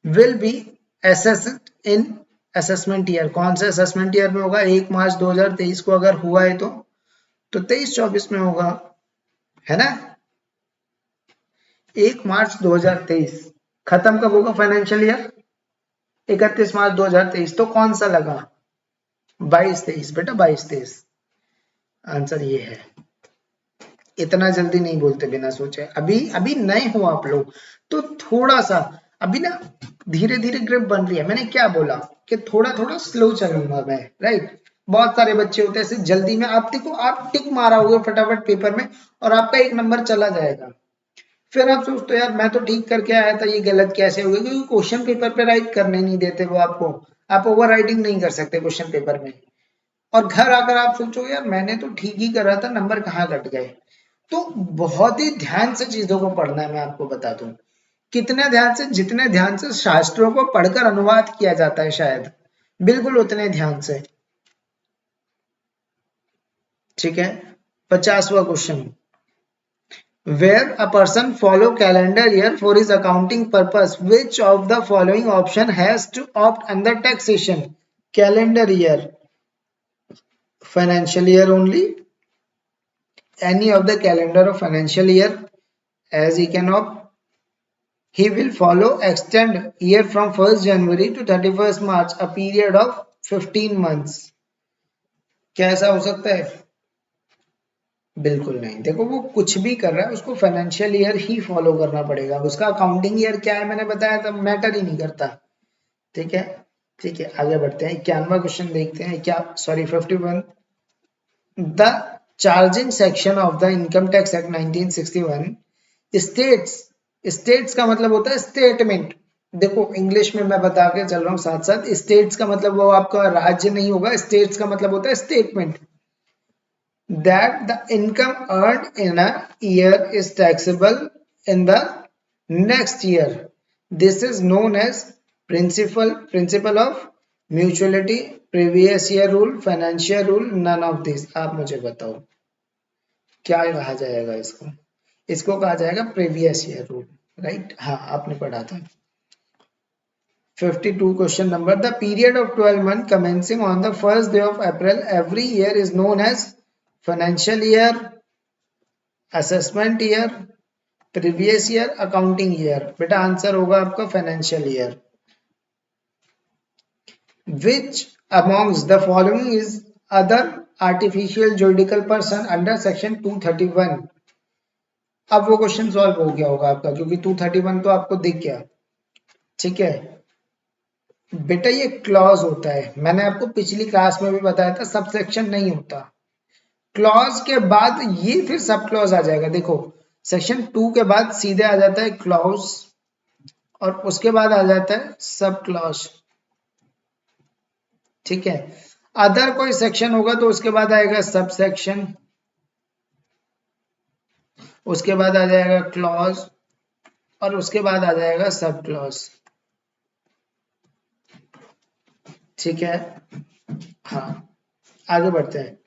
will be assessed in assessment year, कौन से असेसमेंट ईयर में होगा? 1 मार्च 2023 को अगर हुआ है तो 23-24 में होगा, है ना। 1 मार्च 2023 खत्म कब होगा फाइनेंशियल ईयर? 31 मार्च 2023, तो कौन सा लगा? 22-23 बेटा, 22-23 आंसर ये है। इतना जल्दी नहीं बोलते बिना सोचे, अभी नए हो आप लोग तो थोड़ा सा अभी ना धीरे धीरे ग्रिप बन रही है। मैंने क्या बोला कि थोड़ा थोड़ा स्लो चलूंगा मैं, राइट। बहुत सारे बच्चे होते हैं ऐसे जल्दी में, आप देखो आप टिक मारा होगा फटाफट पेपर में और आपका 1 नंबर चला जाएगा, फिर आप सोचते हो यार मैं तो ठीक करके आया था, ये गलत कैसे हो गया? क्योंकि क्वेश्चन पेपर पे राइट करने नहीं देते वो आपको, आप ओवर राइटिंग नहीं कर सकते क्वेश्चन पेपर में, और घर आकर आप सोचो यार मैंने तो ठीक ही कर रहा था, नंबर कहाँ कट गए। तो बहुत ही ध्यान से चीजों को पढ़ना है। मैं आपको बता दूं कितने ध्यान से, जितने ध्यान से शास्त्रों को पढ़कर अनुवाद किया जाता है शायद, बिल्कुल उतने ध्यान से, ठीक है। 50वां question, where a person follow calendar year for his accounting purpose, which of the following option has to opt under taxation? Calendar year, financial year only, any of the calendar of financial year, as he can opt, he will follow extend year from 1st January to 31st March, a period of 15 months, क्या ऐसा हो सकता है? बिल्कुल नहीं। देखो वो कुछ भी कर रहा है उसको फाइनेंशियल ईयर ही फॉलो करना पड़ेगा, उसका अकाउंटिंग ईयर क्या है मैंने बताया था, मैटर ही नहीं करता। ठीक है, ठीक है, आगे बढ़ते हैं। 91वां क्वेश्चन देखते हैं क्या, sorry 51। The charging section of the income tax act 1961 states, states का मतलब होता है स्टेटमेंट। देखो इंग्लिश में मैं बता के चल रहा हूँ साथ साथ, स्टेट्स का मतलब वो आपका राज्य नहीं होगा, स्टेट्स का मतलब होता है statement. That the income earned in a year is taxable in the next year. This is known as principle of mutuality, previous year rule, financial rule, none of this. आप मुझे बताओ क्या कहा जाएगा इसको? इसको कहा जाएगा प्रीवियस ईयर रूल, राइट? हाँ आपने पढ़ा था। 52 question number. The period of 12 months commencing on the first day of April every year is known as financial year, assessment year, previous year, accounting year. बेटा आंसर होगा आपका financial year. Which amongst the following is other artificial juridical person under section 231? अब वो question solve हो गया होगा आपका, क्योंकि 231 तो आपको दिख गया। ठीक है बेटा, ये क्लॉज होता है, मैंने आपको पिछली क्लास में भी बताया था, सब सेक्शन नहीं होता। क्लॉज के बाद ये फिर सब क्लॉज आ जाएगा। देखो सेक्शन 2 के बाद सीधे आ जाता है क्लॉज, और उसके बाद आ जाता है सब क्लॉज। ठीक है, अदर कोई सेक्शन होगा तो उसके बाद आएगा सब सेक्शन, उसके बाद आ जाएगा क्लॉज, और उसके बाद आ जाएगा सब क्लॉज। ठीक है, हाँ आगे बढ़ते हैं।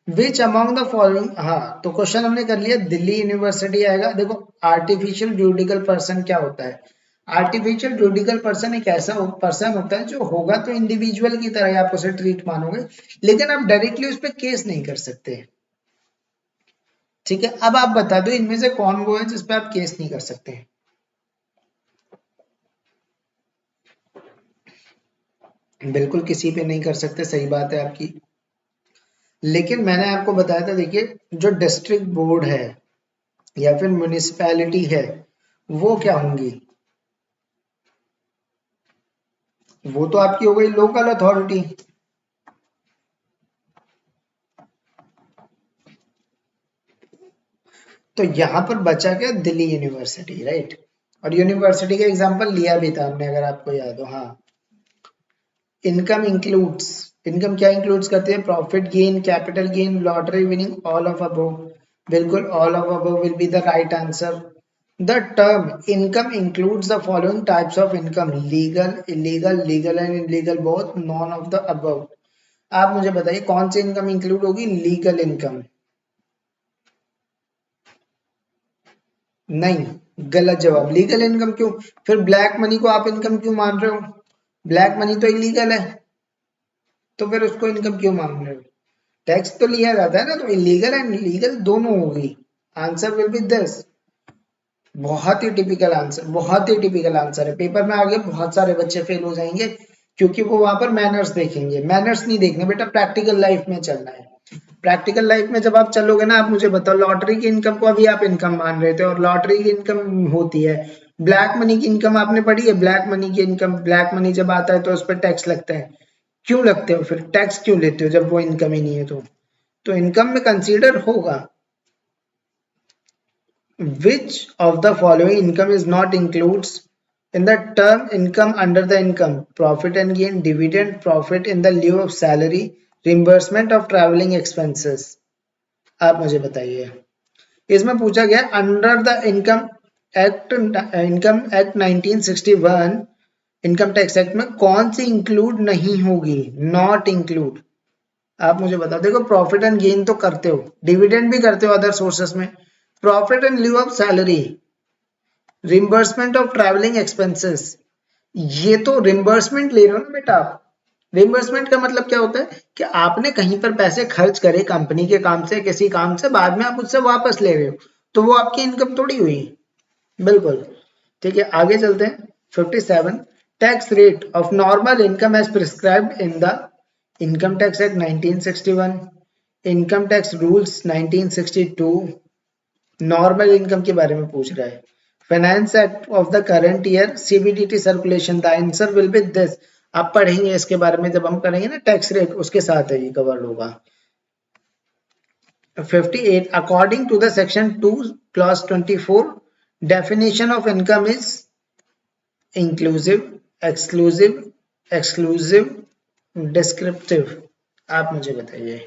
विच अमॉन्ग द फॉलोइंग, हाँ तो क्वेश्चन हमने कर लिया, दिल्ली यूनिवर्सिटी आएगा। देखो आर्टिफिशियल जुरिडिकल पर्सन क्या होता है? आर्टिफिशियल जुरिडिकल पर्सन एक ऐसा पर्सन होता है जो होगा तो इंडिविजुअल की तरह आप उसे ट्रीट मानोगे, लेकिन आप डायरेक्टली उस पर केस नहीं कर सकते। ठीक है, अब आप बता दो इनमें से कौन वो है जिसपे आप केस नहीं कर सकते? बिल्कुल किसी पे नहीं कर सकते, सही बात है आपकी। लेकिन मैंने आपको बताया था, देखिए जो डिस्ट्रिक्ट बोर्ड है या फिर म्युनिसिपैलिटी है वो क्या होंगी? वो तो आपकी हो गई लोकल अथॉरिटी। तो यहां पर बचा क्या? Delhi university, right? और यूनिवर्सिटी का एग्जांपल लिया भी था हमने, अगर आपको याद हो। हाँ, इनकम इंक्लूड्स, इनकम क्या इंक्लूड्स करती है? Profit gain, capital gain, lottery winning, all of above. बिल्कुल all of above will be the right answer. The term income includes the following types of income: legal, illegal, legal and illegal both, none of the above. आप मुझे बताइए कौन सी income include होगी? Legal income. नहीं, गलत जवाब। Legal income क्यों? फिर ब्लैक मनी को आप इनकम क्यों मान रहे हो? ब्लैक मनी तो इलीगल है, तो फिर उसको इनकम क्यों मान रहे हो? टैक्स तो लिया जाता है ना, तो इलीगल एंड लीगल दोनों होगी। Answer will be this. बहुत ही टिपिकल आंसर, बहुत ही टिपिकल आंसर है। पेपर में आगे बहुत सारे बच्चे फेल हो जाएंगे क्योंकि वो वहां पर मैनर्स देखेंगे। मैनर्स नहीं देखने बेटा, प्रैक्टिकल लाइफ में चलना है। प्रैक्टिकल लाइफ में जब आप चलोगे ना, आप मुझे बताओ, लॉटरी की इनकम को अभी आप इनकम मान रहे थे, और लॉटरी की इनकम होती है। ब्लैक मनी की इनकम आपने पढ़ी है? ब्लैक मनी की इनकम, ब्लैक मनी जब आता है तो उस पर टैक्स लगता है। क्यों लगते हो फिर? टैक्स क्यों लेते हो जब वो इनकम ही नहीं है? तो इनकम में कंसीडर होगा। Which of the following income is not includes in the term income under the income? Profit and gain, dividend, profit in the lieu of salary, reimbursement of traveling expenses. आप मुझे बताइए, इसमें पूछा गया under the income act 1961, income tax act में कौन सी include नहीं होगी? Not include. आप मुझे बताओ। देखो प्रॉफिट एंड गेन तो करते हो, डिविडेंड भी करते हो अदर सोर्सेस में, profit in lieu of salary, reimbursement of travelling expenses, ये तो रिम्बर्समेंट ले रहे हो ना बेटा आप। रिम्बर्समेंट का मतलब क्या होता है कि आपने कहीं पर पैसे खर्च करे कंपनी के काम से, किसी काम से, बाद में आप उससे वापस ले रहे हो, तो वो आपकी इनकम थोड़ी हुई। बिल्कुल। ठीक है, आगे चलते हैं। 57 tax rate of normal income as prescribed in the income tax act 1961, income tax rules 1962, normal income के बारे में पूछ रहा है, finance act of the current year, CBDT circulation, the answer will be this. आप पढ़ेंगे इसके बारे में जब हम करेंगे ना टैक्स रेट, उसके साथ है ये कवर्ड होगा। 58 according to the section 2 clause 24 definition of income is inclusive, exclusive, descriptive. आप मुझे बताइए,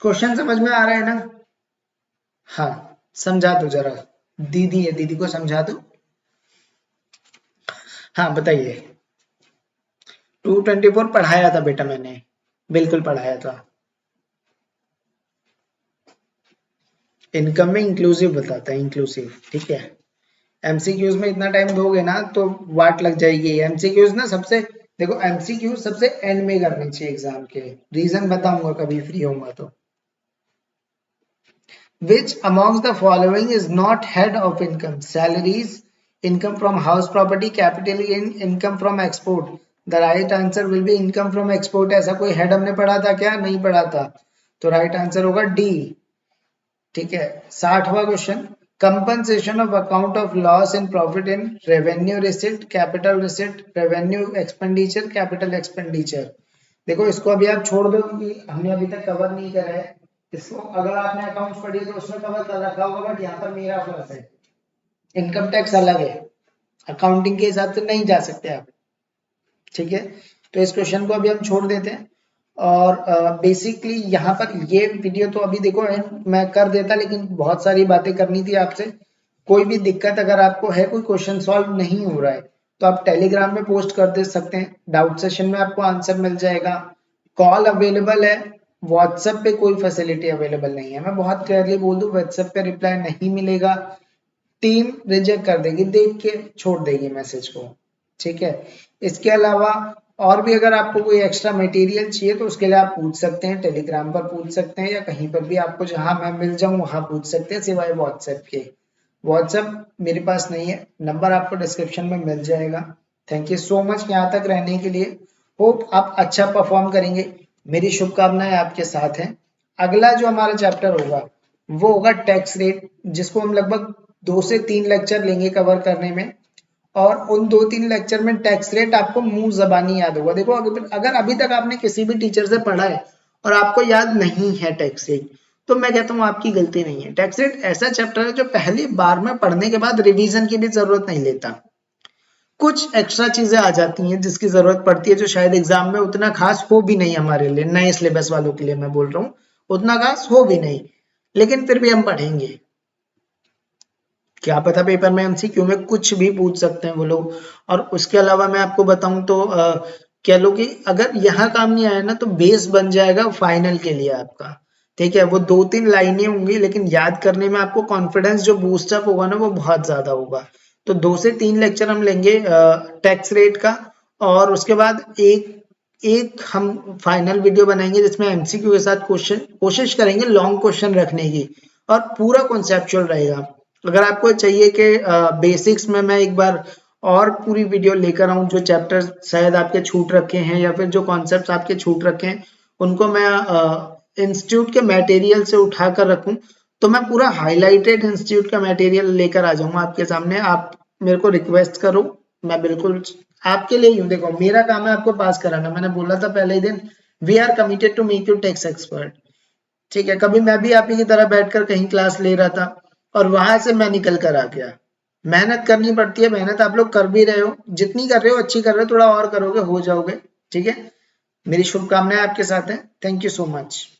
क्वेश्चन समझ में आ रहा है ना? हाँ, समझा दो जरा, दीदी है, दीदी को समझा दो। हाँ बताइए। 224 पढ़ाया था बेटा मैंने, बिल्कुल पढ़ाया था। इनकम में इंक्लूसिव बताता है, इंक्लूसिव, ठीक है। एमसीक्यूज में इतना टाइम दोगे ना तो वाट लग जाएगी। एमसीक्यूज ना सबसे, देखो एमसीक्यूज सबसे एंड में करने चाहिए एग्जाम के, रीजन बताऊंगा कभी फ्री होऊंगा तो। Which amongst the following is not head of income? Salaries, income from house property, capital gain, income from export. The right answer will be income from export. ऐसा कोई head हमने पढ़ा था क्या? नहीं पढ़ा था, तो right answer होगा D। ठीक है। 60वां question, compensation of account of loss and profit in revenue receipt, capital receipt, revenue expenditure, capital expenditure. देखो इसको अभी आप छोड़ दो कि हमने अभी तक कवर नहीं करा है इसको। अगर आपने अकाउंट्स पढ़ी तो उसमें कवर कर रखा होगा, बट यहाँ पर मेरा फर्क है, इनकम टैक्स अलग है, अकाउंटिंग के हिसाब से नहीं जा सकते आप। ठीक है, तो इस क्वेश्चन को अभी हम छोड़ देते हैं। और बेसिकली यहाँ पर ये वीडियो तो अभी देखो मैं कर देता, लेकिन बहुत सारी बातें करनी थी आपसे। कोई भी दिक्कत अगर आपको है, कोई क्वेश्चन सॉल्व नहीं हो रहा है, तो आप टेलीग्राम में पोस्ट कर दे सकते हैं, डाउट सेशन में आपको आंसर मिल जाएगा। कॉल अवेलेबल है, व्हाट्सएप पे कोई फैसिलिटी अवेलेबल नहीं है। मैं बहुत क्लियरली बोल दूं, व्हाट्सएप पे रिप्लाई नहीं मिलेगा, टीम रिजेक्ट कर देगी, देख के छोड़ देगी मैसेज को। ठीक है, इसके अलावा और भी अगर आपको कोई एक्स्ट्रा मटेरियल चाहिए तो उसके लिए आप पूछ सकते हैं, टेलीग्राम पर पूछ सकते हैं, या कहीं पर भी आपको जहां मैं मिल जाऊं वहां पूछ सकते हैं, सिवाय व्हाट्सएप के। व्हाट्सएप मेरे पास नहीं है, नंबर आपको डिस्क्रिप्शन में मिल जाएगा। थैंक यू सो मच यहाँ तक रहने के लिए। होप आप अच्छा परफॉर्म करेंगे, मेरी शुभकामनाएं आपके साथ हैं। अगला जो हमारा चैप्टर होगा वो होगा टैक्स रेट, जिसको हम लगभग 2 से 3 लेक्चर लेंगे कवर करने में। और उन 2-3 लेक्चर में टैक्स रेट आपको मुंह जबानी याद होगा। देखो अगर अभी तक आपने किसी भी टीचर से पढ़ा है और आपको याद नहीं है टैक्स रेट, तो मैं कहता हूँ आपकी गलती नहीं है। टैक्स रेट ऐसा चैप्टर है जो पहली बार में पढ़ने के बाद रिवीजन की भी जरूरत नहीं लेता। कुछ एक्स्ट्रा चीजें आ जाती हैं जिसकी जरूरत पड़ती है, जो शायद एग्जाम में उतना खास हो भी नहीं, हमारे लिए नए सिलेबस वालों के लिए मैं बोल रहा हूँ, उतना खास हो भी नहीं, लेकिन फिर भी हम पढ़ेंगे। क्या पता पेपर में एमसीक्यू में कुछ भी पूछ सकते हैं वो लोग। और उसके अलावा मैं आपको बताऊं तो कह लो कि अगर यहाँ काम नहीं आया ना तो बेस बन जाएगा फाइनल के लिए आपका। ठीक है, वो 2-3 लाइनें होंगी, लेकिन याद करने में आपको कॉन्फिडेंस जो बूस्टअप होगा ना वो बहुत ज्यादा होगा। तो 2 से 3 लेक्चर हम लेंगे टैक्स रेट का, और उसके बाद एक हम फाइनल वीडियो बनाएंगे जिसमें एमसीक्यू के साथ क्वेश्चन, कोशिश करेंगे लॉन्ग क्वेश्चन रखने की, और पूरा कॉन्सेप्चुअल रहेगा। अगर आपको चाहिए कि बेसिक्स में मैं एक बार और पूरी वीडियो लेकर आऊं, जो चैप्टर शायद आपके छूट रखे हैं या फिर जो कॉन्सेप्ट्स आपके छूट रखे हैं उनको मैं इंस्टीट्यूट के मटेरियल से उठा कर रखूं, तो मैं पूरा हाईलाइटेड इंस्टीट्यूट का मटेरियल लेकर आ जाऊंगा आपके सामने। आप मेरे को रिक्वेस्ट करो, मैं बिल्कुल आपके लिए हूँ। देखो मेरा काम है आपको पास कराना, मैंने बोला था पहले ही दिन, we are committed to make you tax expert. ठीक है, कभी मैं भी आप ही की तरह बैठकर कहीं क्लास ले रहा था और वहां से मैं निकल कर आ गया। मेहनत करनी पड़ती है, मेहनत आप लोग कर भी रहे हो, जितनी कर रहे हो अच्छी कर रहे हो, थोड़ा और करोगे हो जाओगे। ठीक है, मेरी शुभकामनाएं आपके साथ हैं। Thank you so much.